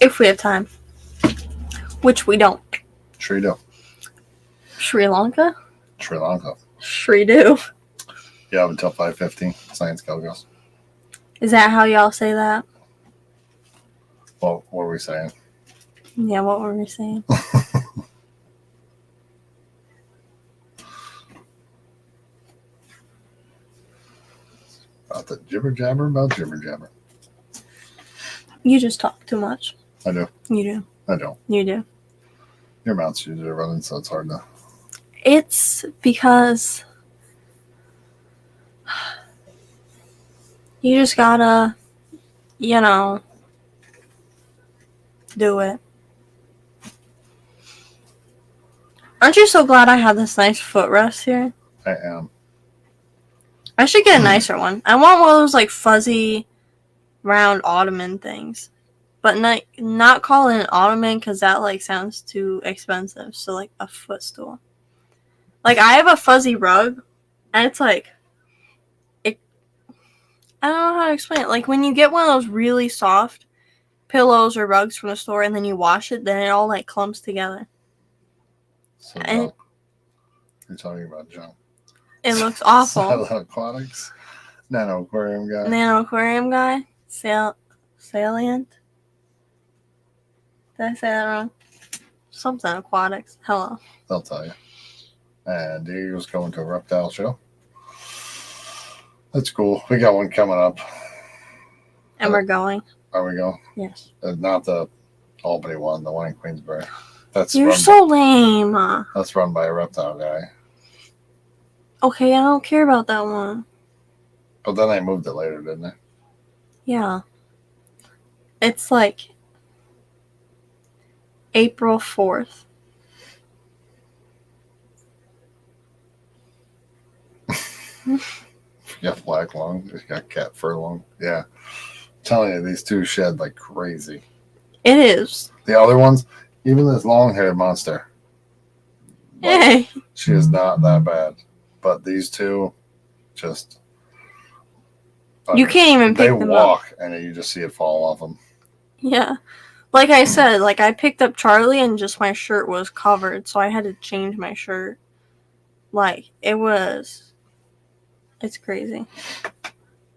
[SPEAKER 1] If we have time. Which we don't.
[SPEAKER 2] Sure you do.
[SPEAKER 1] Sri Lanka?
[SPEAKER 2] Sri Lanka.
[SPEAKER 1] Sri do.
[SPEAKER 2] You have until 5:15. Science goes.
[SPEAKER 1] Is that how y'all say that?
[SPEAKER 2] Well, what were we saying?
[SPEAKER 1] Yeah, what were we saying?
[SPEAKER 2] About the jibber jabber about jibber jabber.
[SPEAKER 1] You just talk too much.
[SPEAKER 2] I do.
[SPEAKER 1] You do.
[SPEAKER 2] I don't.
[SPEAKER 1] You do.
[SPEAKER 2] Your mouth's usually running, so it's hard to.
[SPEAKER 1] It's because you just gotta, do it. Aren't you so glad I have this nice footrest here?
[SPEAKER 2] I am.
[SPEAKER 1] I should get a nicer one. I want one of those like fuzzy, round ottoman things, but not call it an ottoman because that like sounds too expensive. So like a footstool. Like I have a fuzzy rug, and it's like, I don't know how to explain it. Like when you get one of those really soft pillows or rugs from the store, and then you wash it, then it all like clumps together.
[SPEAKER 2] So
[SPEAKER 1] And-
[SPEAKER 2] you're talking about junk.
[SPEAKER 1] It looks awful.
[SPEAKER 2] Silent Aquatics. Nano Aquarium guy.
[SPEAKER 1] Nano aquarium guy. Salient. Did I say that wrong? Something aquatics. Hello.
[SPEAKER 2] They'll tell you. And Diego's going to a reptile show. That's cool. We got one coming up.
[SPEAKER 1] And we're going.
[SPEAKER 2] Are we going?
[SPEAKER 1] Yes.
[SPEAKER 2] Not the Albany one, the one in Queensbury. That's
[SPEAKER 1] You're
[SPEAKER 2] run,
[SPEAKER 1] so lame.
[SPEAKER 2] that's run by a reptile guy.
[SPEAKER 1] Okay, I don't care about that one.
[SPEAKER 2] But then they moved it later, didn't they?
[SPEAKER 1] Yeah. It's like April 4th.
[SPEAKER 2] You got black lung. You got cat fur lung. Yeah. I'm telling you, these two shed like crazy.
[SPEAKER 1] It is.
[SPEAKER 2] The other ones, even this long-haired monster,
[SPEAKER 1] Hey.
[SPEAKER 2] she is not that bad. But these two, just...
[SPEAKER 1] You can't even
[SPEAKER 2] They
[SPEAKER 1] pick them up.
[SPEAKER 2] walk, and you just see it fall off them.
[SPEAKER 1] Yeah. Like I said, like I picked up Charlie and just my shirt was covered, so I had to change my shirt. Like, it's crazy.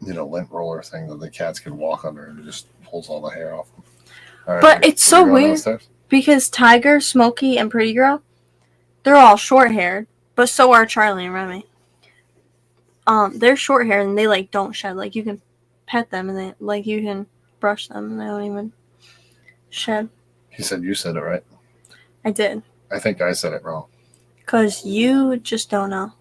[SPEAKER 2] You know, lint roller thing that the cats can walk under, and it just pulls all the hair off them. All right,
[SPEAKER 1] But it's so
[SPEAKER 2] you going
[SPEAKER 1] weird.
[SPEAKER 2] downstairs?
[SPEAKER 1] Because Tiger, Smokey, and Pretty Girl, they're all short haired, but so are Charlie and Remy. They're short haired and they like don't shed. Like you can pet them and they like you can brush them and they don't even shed.
[SPEAKER 2] He said you said it right.
[SPEAKER 1] I did.
[SPEAKER 2] I think I said it wrong.
[SPEAKER 1] 'Cause you just don't know.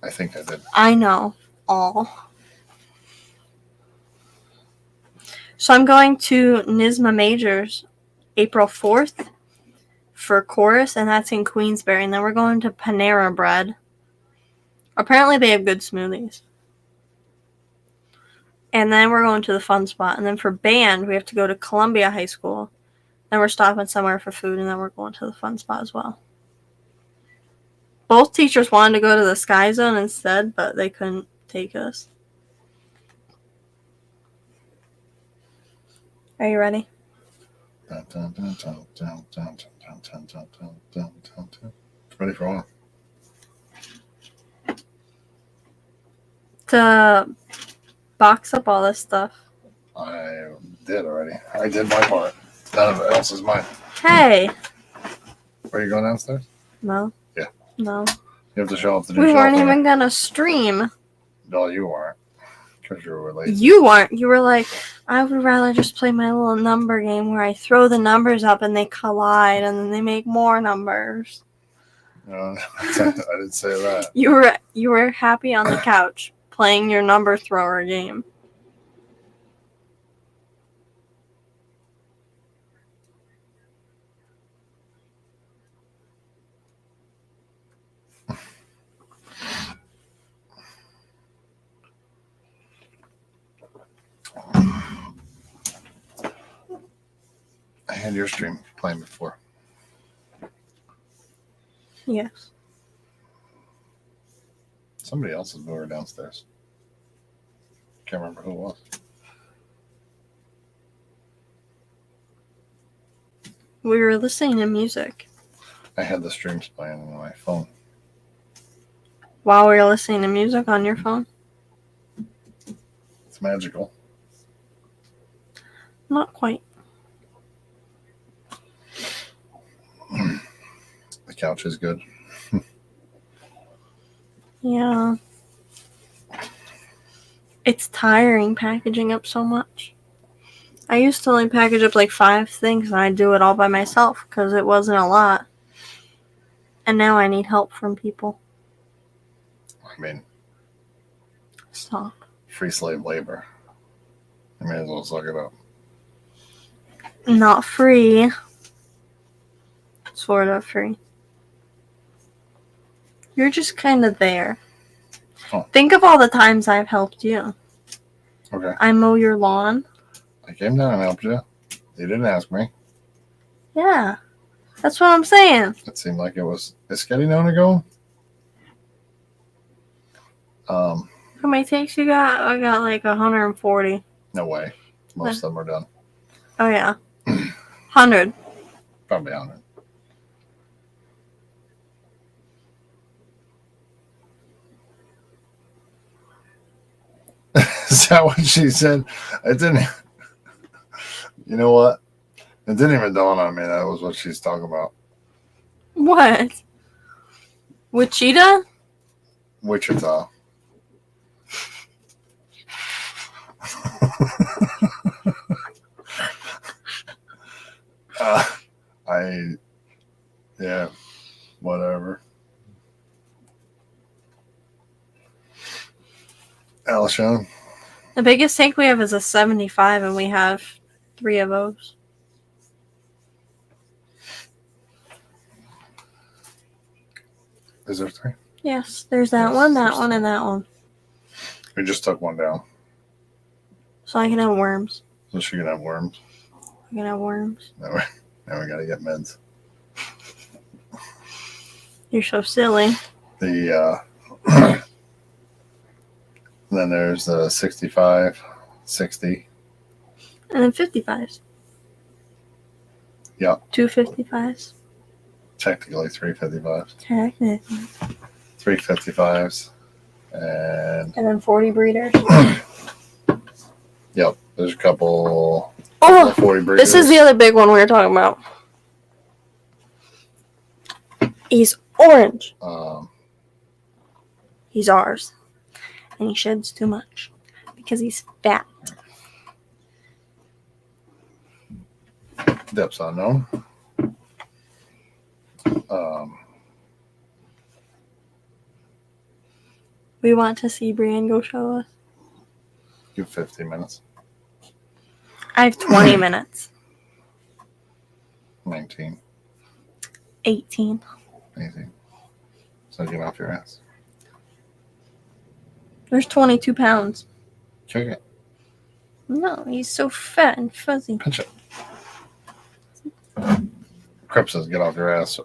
[SPEAKER 2] I think I did.
[SPEAKER 1] I know all. So I'm going to NYSMA Majors April 4th for chorus, and that's in Queensbury. And then we're going to Panera Bread. Apparently they have good smoothies. And then we're going to the Fun Spot. And then for band, we have to go to Columbia High School. Then we're stopping somewhere for food, and then we're going to the Fun Spot as well. Both teachers wanted to go to the Sky Zone instead, but they couldn't take us. Are you ready?
[SPEAKER 2] Ready for what?
[SPEAKER 1] To box up all this stuff.
[SPEAKER 2] I did already. I did my part. None of it else is mine.
[SPEAKER 1] Hey!
[SPEAKER 2] Are you going downstairs?
[SPEAKER 1] No.
[SPEAKER 2] Yeah.
[SPEAKER 1] No.
[SPEAKER 2] You have to show off the new
[SPEAKER 1] We
[SPEAKER 2] shelf
[SPEAKER 1] weren't
[SPEAKER 2] there.
[SPEAKER 1] even gonna stream.
[SPEAKER 2] No, you weren't. Because you were late.
[SPEAKER 1] You weren't. You were like, I would rather just play my little number game where I throw the numbers up and they collide and then they make more numbers.
[SPEAKER 2] No, I didn't say that.
[SPEAKER 1] You were happy on the couch playing your number thrower game.
[SPEAKER 2] I had your stream playing before.
[SPEAKER 1] Yes.
[SPEAKER 2] Somebody else's door downstairs. Can't remember who it was.
[SPEAKER 1] We were listening to music
[SPEAKER 2] I had the streams playing on my phone.
[SPEAKER 1] while we were listening to music on your phone.
[SPEAKER 2] It's magical.
[SPEAKER 1] Not quite.
[SPEAKER 2] The couch is good.
[SPEAKER 1] Yeah. It's tiring packaging up so much. I used to only package up like 5 things and I'd do it all by myself because it wasn't a lot. And now I need help from people.
[SPEAKER 2] I mean,
[SPEAKER 1] Stop.
[SPEAKER 2] free slave labor. I may as well suck it up.
[SPEAKER 1] Not free. Sort of free. You're just kind of there.
[SPEAKER 2] Oh.
[SPEAKER 1] Think of all the times I've helped you.
[SPEAKER 2] Okay.
[SPEAKER 1] I mow your lawn.
[SPEAKER 2] I came down and helped you. You didn't ask me.
[SPEAKER 1] Yeah. That's what I'm saying.
[SPEAKER 2] It seemed like it was. Is Sketty known to go?
[SPEAKER 1] How many takes you got? I got like 140.
[SPEAKER 2] No way. Most of them are done.
[SPEAKER 1] Oh, yeah. 100.
[SPEAKER 2] Probably 100. Is that what she said? It didn't. You know what? It didn't even dawn on me that was what she's talking about.
[SPEAKER 1] What? Wichita?
[SPEAKER 2] Wichita. Yeah, whatever. Alshon.
[SPEAKER 1] The biggest tank we have is a 75, and we have 3 of those.
[SPEAKER 2] Is there 3?
[SPEAKER 1] Yes, there's that one, and that one.
[SPEAKER 2] We just took one down.
[SPEAKER 1] So I can have worms.
[SPEAKER 2] So she can have worms.
[SPEAKER 1] I can have worms.
[SPEAKER 2] Now we gotta get meds.
[SPEAKER 1] You're so silly.
[SPEAKER 2] The then there's the 65, 60.
[SPEAKER 1] And then 55s.
[SPEAKER 2] Yeah.
[SPEAKER 1] 2 55s.
[SPEAKER 2] Technically 355s.
[SPEAKER 1] Technically.
[SPEAKER 2] 355s. And
[SPEAKER 1] then 40 breeders.
[SPEAKER 2] yep, there's a couple
[SPEAKER 1] Oh,
[SPEAKER 2] 40 breeders.
[SPEAKER 1] this is the other big one we were talking about. He's orange.
[SPEAKER 2] Um,
[SPEAKER 1] He's ours. And he sheds too much because he's fat.
[SPEAKER 2] depths unknown.
[SPEAKER 1] We want to see Brienne go show us.
[SPEAKER 2] You have 15 minutes.
[SPEAKER 1] I have 20 minutes.
[SPEAKER 2] 19.
[SPEAKER 1] 18.
[SPEAKER 2] 18. So get off your ass.
[SPEAKER 1] There's 22 pounds.
[SPEAKER 2] Check it.
[SPEAKER 1] No, he's so fat and fuzzy.
[SPEAKER 2] Pinch it. Crip says get off your ass.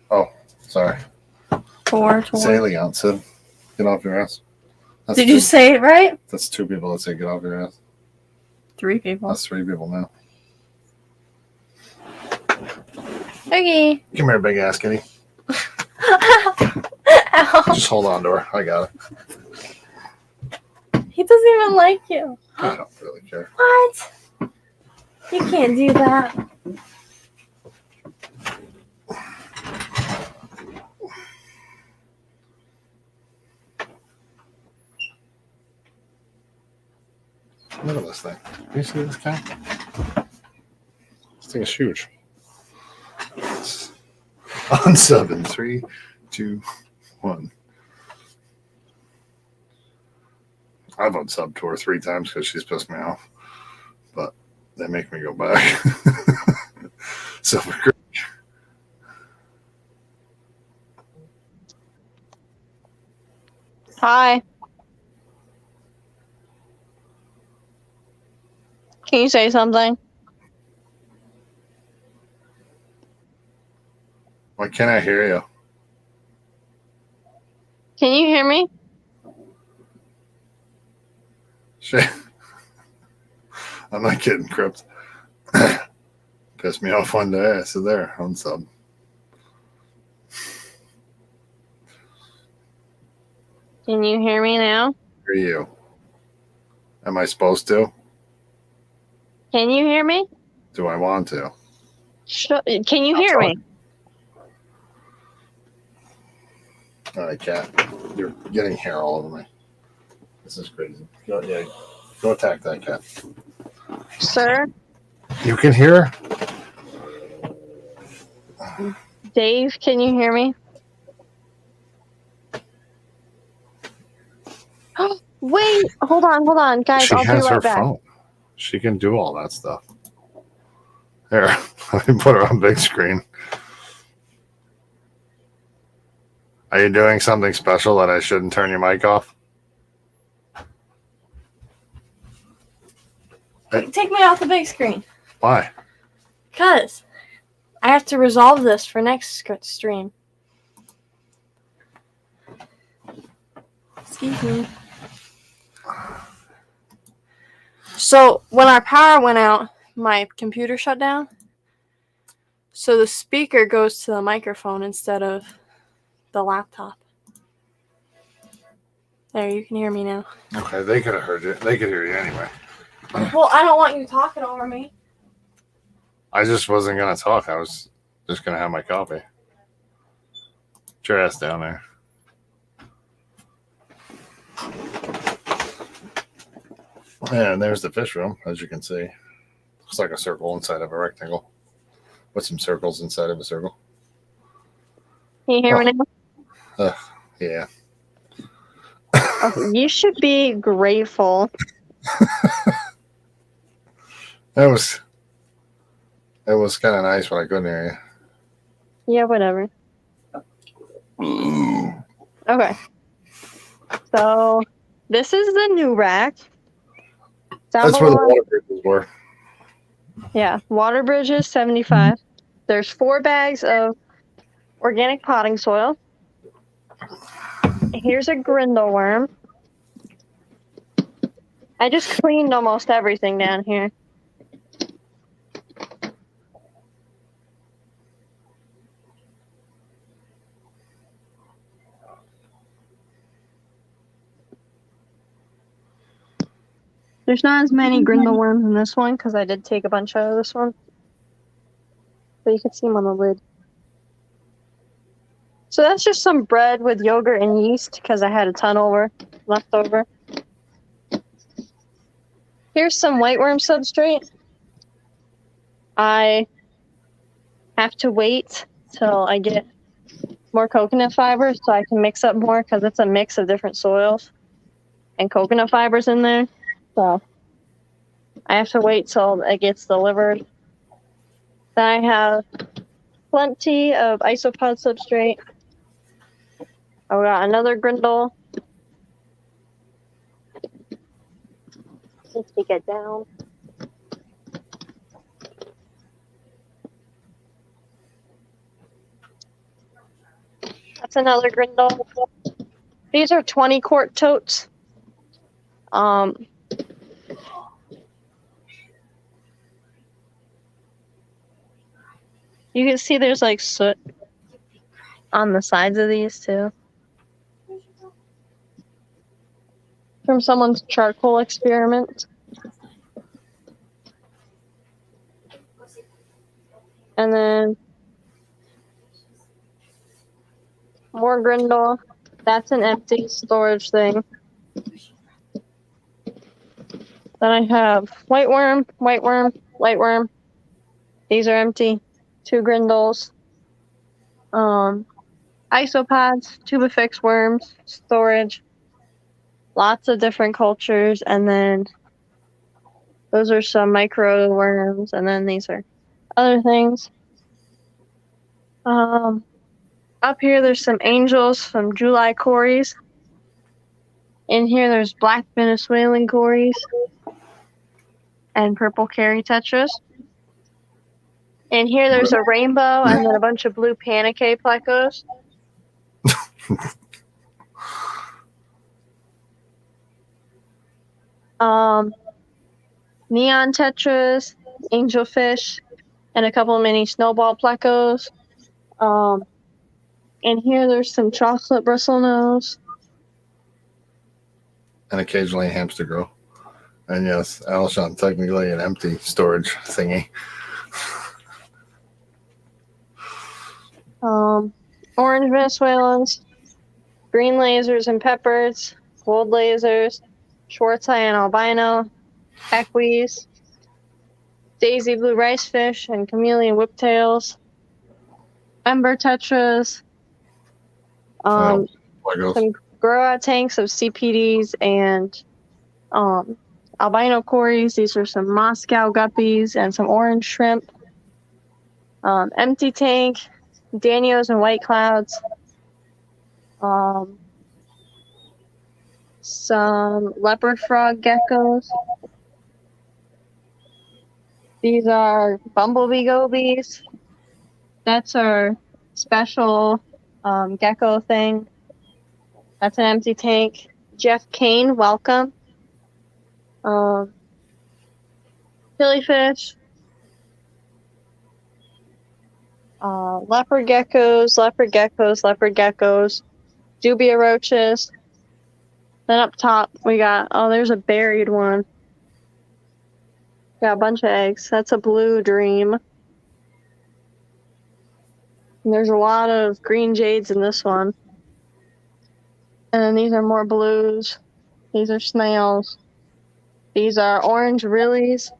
[SPEAKER 2] Oh, sorry.
[SPEAKER 1] Four.
[SPEAKER 2] Salient said get off your ass. That's
[SPEAKER 1] Did you say it right?
[SPEAKER 2] That's 2 people that say get off your ass.
[SPEAKER 1] 3 people.
[SPEAKER 2] That's 3 people now.
[SPEAKER 1] Okay.
[SPEAKER 2] Come here, big ass kitty.
[SPEAKER 1] Ow.
[SPEAKER 2] Just hold on to her. I got it.
[SPEAKER 1] He doesn't even like you.
[SPEAKER 2] I don't really care.
[SPEAKER 1] What? You can't do that.
[SPEAKER 2] Look at this thing. Can you see this guy? This thing is huge. On 7, 3, 2, 1. I've unsubbed to her 3 times because she's pissed me off, but they make me go back. So
[SPEAKER 3] Hi. Can you say something?
[SPEAKER 2] why can't I hear you?
[SPEAKER 3] Can you hear me?
[SPEAKER 2] Shit. I'm not kidding, Crypt. Pissed me off one day. I said, there, unsub.
[SPEAKER 3] Can you hear me now?
[SPEAKER 2] Hear you. Am I supposed to?
[SPEAKER 3] Can you hear me?
[SPEAKER 2] Do I want to?
[SPEAKER 3] Can you hear me?
[SPEAKER 2] All right, cat. You're getting hair all over me. This is crazy. Go attack that cat.
[SPEAKER 3] Sir?
[SPEAKER 2] You can hear?
[SPEAKER 3] Dave, can you hear me? Wait, hold on, guys.
[SPEAKER 2] She
[SPEAKER 3] I'll be
[SPEAKER 2] has her
[SPEAKER 3] right back.
[SPEAKER 2] phone. She can do all that stuff. Here, let me put her on big screen. Are you doing something special that I shouldn't turn your mic off?
[SPEAKER 1] Take me off the big screen.
[SPEAKER 2] Why?
[SPEAKER 1] Because I have to resolve this for next stream. Excuse me. So when our power went out, my computer shut down. So the speaker goes to the microphone instead of the laptop. There, you can hear me now.
[SPEAKER 2] Okay, they could have heard you. They could hear you anyway.
[SPEAKER 1] Well, I don't want you talking over me.
[SPEAKER 2] I just wasn't going to talk. I was just going to have my coffee. Get your ass down there. And there's the fish room, as you can see. Looks like a circle inside of a rectangle with some circles inside of a circle.
[SPEAKER 3] Can you hear me now?
[SPEAKER 2] Yeah.
[SPEAKER 3] Okay, you should be grateful.
[SPEAKER 2] It was kind of nice when I couldn't hear
[SPEAKER 3] Yeah, whatever.
[SPEAKER 2] you.
[SPEAKER 3] Okay. So, this is the new rack. Down
[SPEAKER 2] That's where the
[SPEAKER 3] below-
[SPEAKER 2] water bridges were.
[SPEAKER 3] Yeah, water bridges, 75. There's 4 bags of organic potting soil. Here's a grindle worm. I just cleaned almost everything down here. There's not as many grindle worms in this one because I did take a bunch out of this one. But you can see them on the lid. So that's just some bread with yogurt and yeast because I had a ton left over. Here's some whiteworm substrate. I have to wait till I get more coconut fibers so I can mix up more because it's a mix of different soils and coconut fibers in there. So I have to wait till it gets delivered. Then I have plenty of isopod substrate. I got another grindle. Let's take it down. That's another grindle. These are 20 quart totes. You can see there's like soot on the sides of these too. From someone's charcoal experiment. And then more grindle. That's an empty storage thing. Then I have whiteworm, whiteworm, whiteworm. These are empty. 2 grindles. Isopods, tubifex worms, storage. Lots of different cultures. And then those are some micro worms. And then these are other things. Up here, there's some angels, some July cories. In here, there's black Venezuelan cories and purple carry tetras. In here, there's a rainbow and then a bunch of blue panique plecos. Neon tetras, angelfish, and a couple of mini snowball plecos. In here, there's some chocolate bristlenose.
[SPEAKER 2] And occasionally a hamster grow. And yes, Alshon, technically an empty storage thingy.
[SPEAKER 3] Orange Venezuelans, green lasers and peppers, gold lasers, Schwarzei and albino, equis, daisy blue rice fish, and chameleon whiptails, ember tetras, some grow out tanks of CPDs and albino cories. These are some Moscow guppies and some orange shrimp. Empty tank, Danios and white clouds. Some leopard frog geckos. These are bumblebee gobies. That's our special gecko thing. That's an empty tank. Jeff Kane, welcome. Killifish. Leopard geckos, leopard geckos, leopard geckos. Dubia roaches. Then up top, we got, there's a buried one. Got a bunch of eggs. That's a blue dream. And there's a lot of green jades in this one. And then these are more blues. These are snails. These are orange rillies.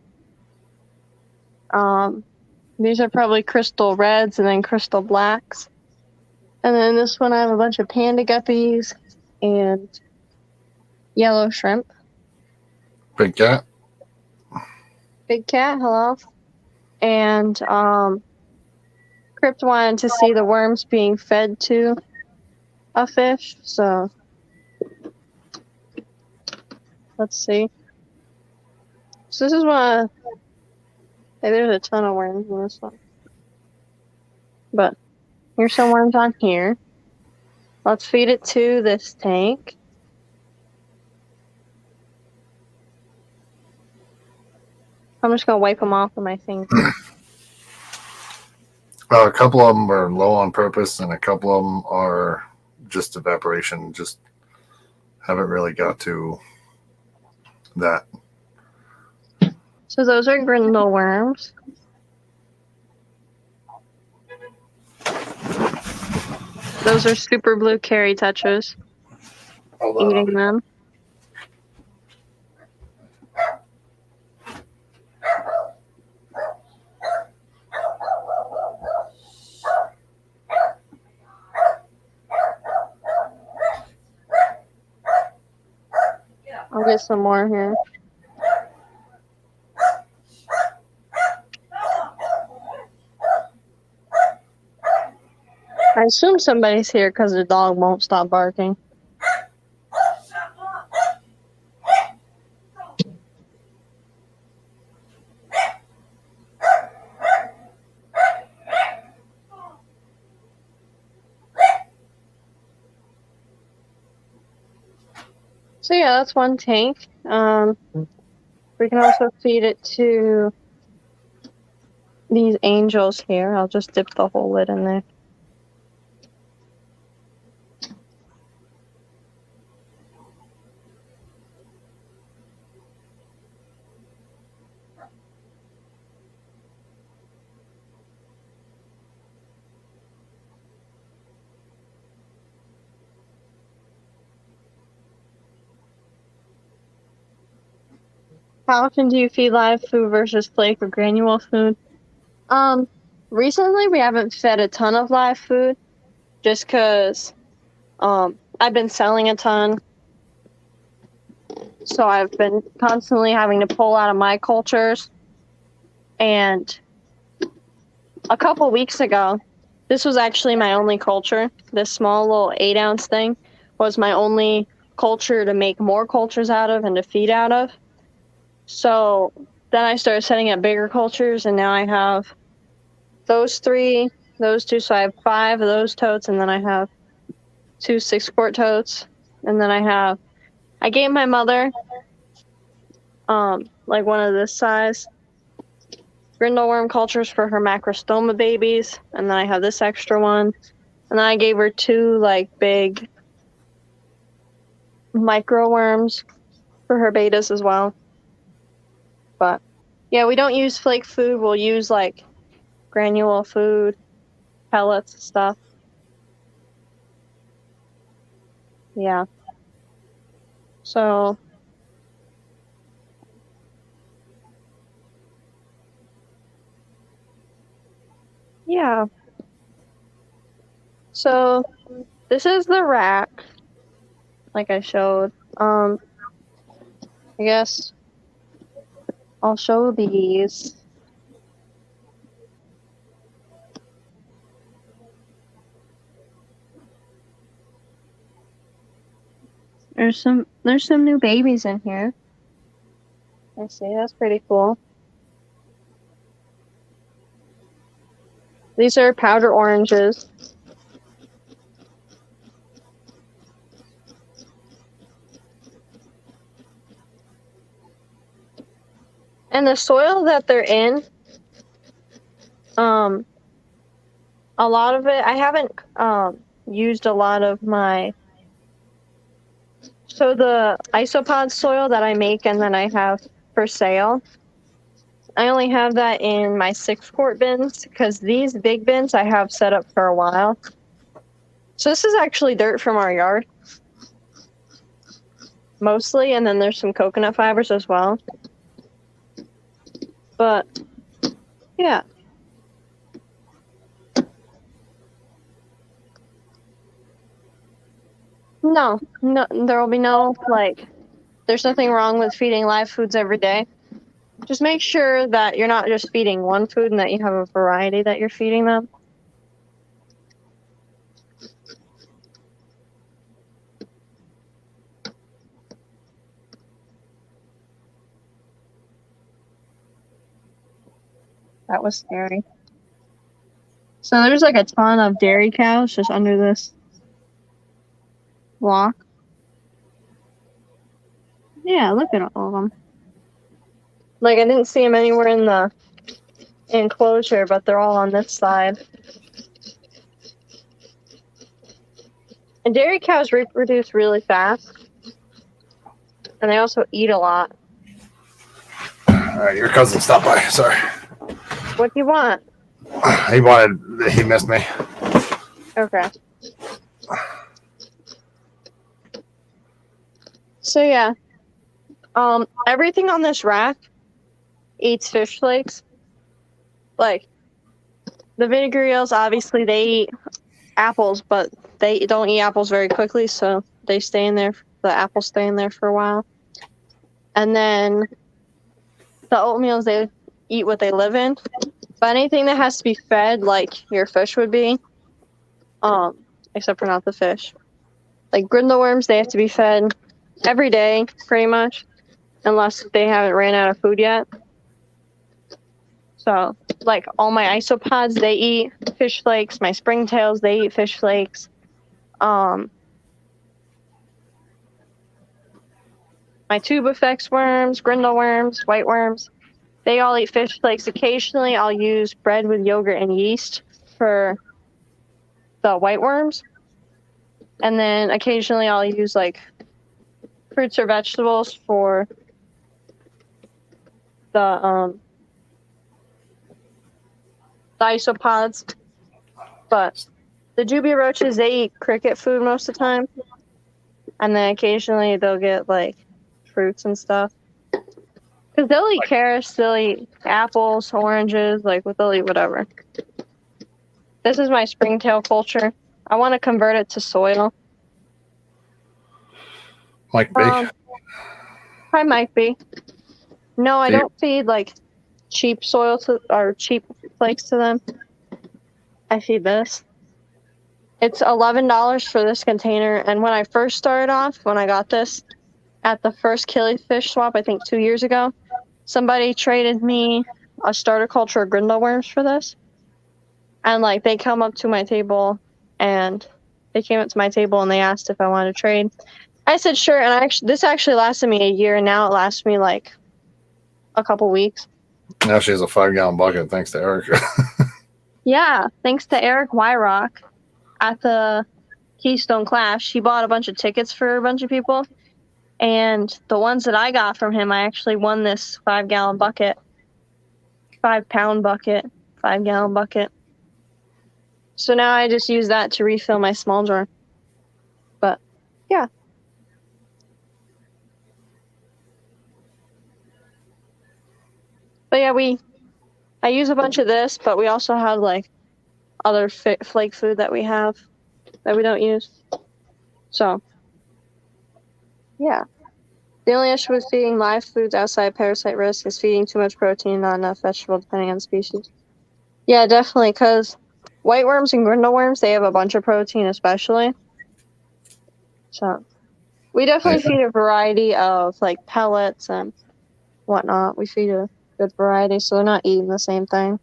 [SPEAKER 3] These are probably crystal reds and then crystal blacks. And then this one I have a bunch of panda guppies and yellow shrimp.
[SPEAKER 2] Big cat.
[SPEAKER 3] Big cat, hello. And Crypt wanted to see the worms being fed to a fish, so let's see. So this is one. Hey, there's a ton of worms in this one. But here's some worms on here. Let's feed it to this tank. I'm just gonna wipe them off with my finger.
[SPEAKER 2] A couple of them are low on purpose, and a couple of them are just evaporation. Just haven't really got to that.
[SPEAKER 3] So those are grindle worms. Those are super blue carry touchers.
[SPEAKER 2] Hold on.
[SPEAKER 3] Eating them. I'll get some more here. I assume somebody's here because the dog won't stop barking. So yeah, that's one tank. We can also feed it to these angels here. I'll just dip the whole lid in there. How often do you feed live food versus flake or granule food? Recently we haven't fed a ton of live food just because I've been selling a ton. So I've been constantly having to pull out of my cultures. And a couple weeks ago, this was actually my only culture. This small little 8-ounce thing was my only culture to make more cultures out of and to feed out of. So then I started setting up bigger cultures, and now I have those 3, those 2. So I have 5 of those totes, and then I have 2 6-quart totes. And then I gave my mother, like one of this size grindleworm cultures for her macrostoma babies. And then I have this extra one. And then I gave her 2 like big microworms for her betas as well. But yeah, we don't use flake food. We'll use like granule food, pellets, stuff. Yeah. So yeah. So this is the rack, like I showed. I guess I'll show these. There's some new babies in here. I see, that's pretty cool. These are powder oranges. And the soil that they're in, a lot of it, I haven't used a lot of my, so the isopod soil that I make and then I have for sale, I only have that in my 6-quart bins because these big bins I have set up for a while. So this is actually dirt from our yard, mostly, and then there's some coconut fibers as well. But yeah. No, there will be no, like, there's nothing wrong with feeding live foods every day. Just make sure that you're not just feeding one food and that you have a variety that you're feeding them. That was scary. So there's like a ton of dairy cows just under this block. Yeah, look at all of them. Like, I didn't see them anywhere in the enclosure, but they're all on this side. And dairy cows reproduce really fast. And they also eat a lot.
[SPEAKER 2] All right, your cousin stopped by. Sorry.
[SPEAKER 3] What do you want?
[SPEAKER 2] He missed me.
[SPEAKER 3] Okay. So yeah, everything on this rack eats fish flakes. Like the vinegar eels, obviously they eat apples, but they don't eat apples very quickly, so they stay in there. The apples stay in there for a while, and then the oatmeals they eat what they live in. But anything that has to be fed, like your fish would be, except for not the fish. Like grindle worms, they have to be fed every day, pretty much, unless they haven't ran out of food yet. So, like all my isopods, they eat fish flakes. My springtails, they eat fish flakes. My tube effects worms, grindle worms, white worms, they all eat fish flakes. Occasionally, I'll use bread with yogurt and yeast for the white worms. And then occasionally I'll use like fruits or vegetables for the isopods. But the jubia roaches, they eat cricket food most of the time. And then occasionally they'll get like fruits and stuff. Because they'll eat carrots, they'll eat apples, oranges, like they'll eat whatever. This is my springtail culture. I want to convert it to soil.
[SPEAKER 2] Mike B.
[SPEAKER 3] Hi, Mike B. No, I don't feed like cheap soil or cheap flakes to them. I feed this. It's $11 for this container, and when I first started off, when I got this at the first killifish swap, I think 2 years ago, somebody traded me a starter culture of grindle worms for this. And like they come up to my table and they asked if I wanted to trade. I said sure, and this actually lasted me a year, and now it lasts me like a couple weeks.
[SPEAKER 2] Now she has a 5-gallon bucket thanks to Erica.
[SPEAKER 3] Yeah, thanks to Eric Wyrock at the Keystone Clash. He bought a bunch of tickets for a bunch of people, and the ones that I got from him, I actually won this 5-gallon bucket, 5-pound bucket, 5-gallon bucket. So now I just use that to refill my small jar. But yeah. But yeah, I use a bunch of this, but we also have like other flake food that we have that we don't use. So yeah. The only issue with feeding live foods outside parasite risk is feeding too much protein and not enough vegetable, depending on the species. Yeah, definitely, because white worms and grindle worms, they have a bunch of protein especially. So we definitely feed a variety of like pellets and whatnot. We feed a good variety, so they're not eating the same thing.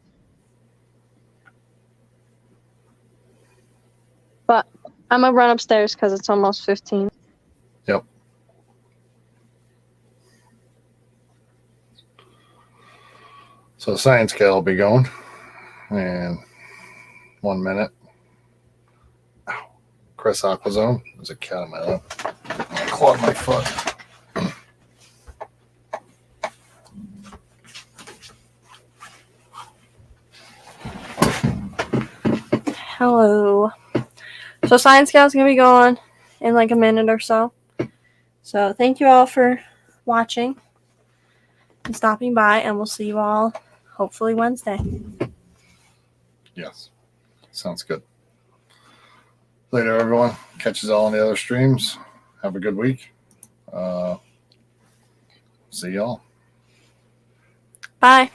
[SPEAKER 3] But I'm gonna run upstairs because it's almost 15.
[SPEAKER 2] Yep. So the science scale will be going in 1 minute. Ow. Chris Aquazone. There's a cat in my lap. I clawed my foot.
[SPEAKER 1] Hello. So Science Scout's going to be going in like a minute or so. So thank you all for watching and stopping by, and we'll see you all hopefully Wednesday.
[SPEAKER 2] Yes. Sounds good. Later, everyone. Catch us all on the other streams. Have a good week. See y'all.
[SPEAKER 1] Bye.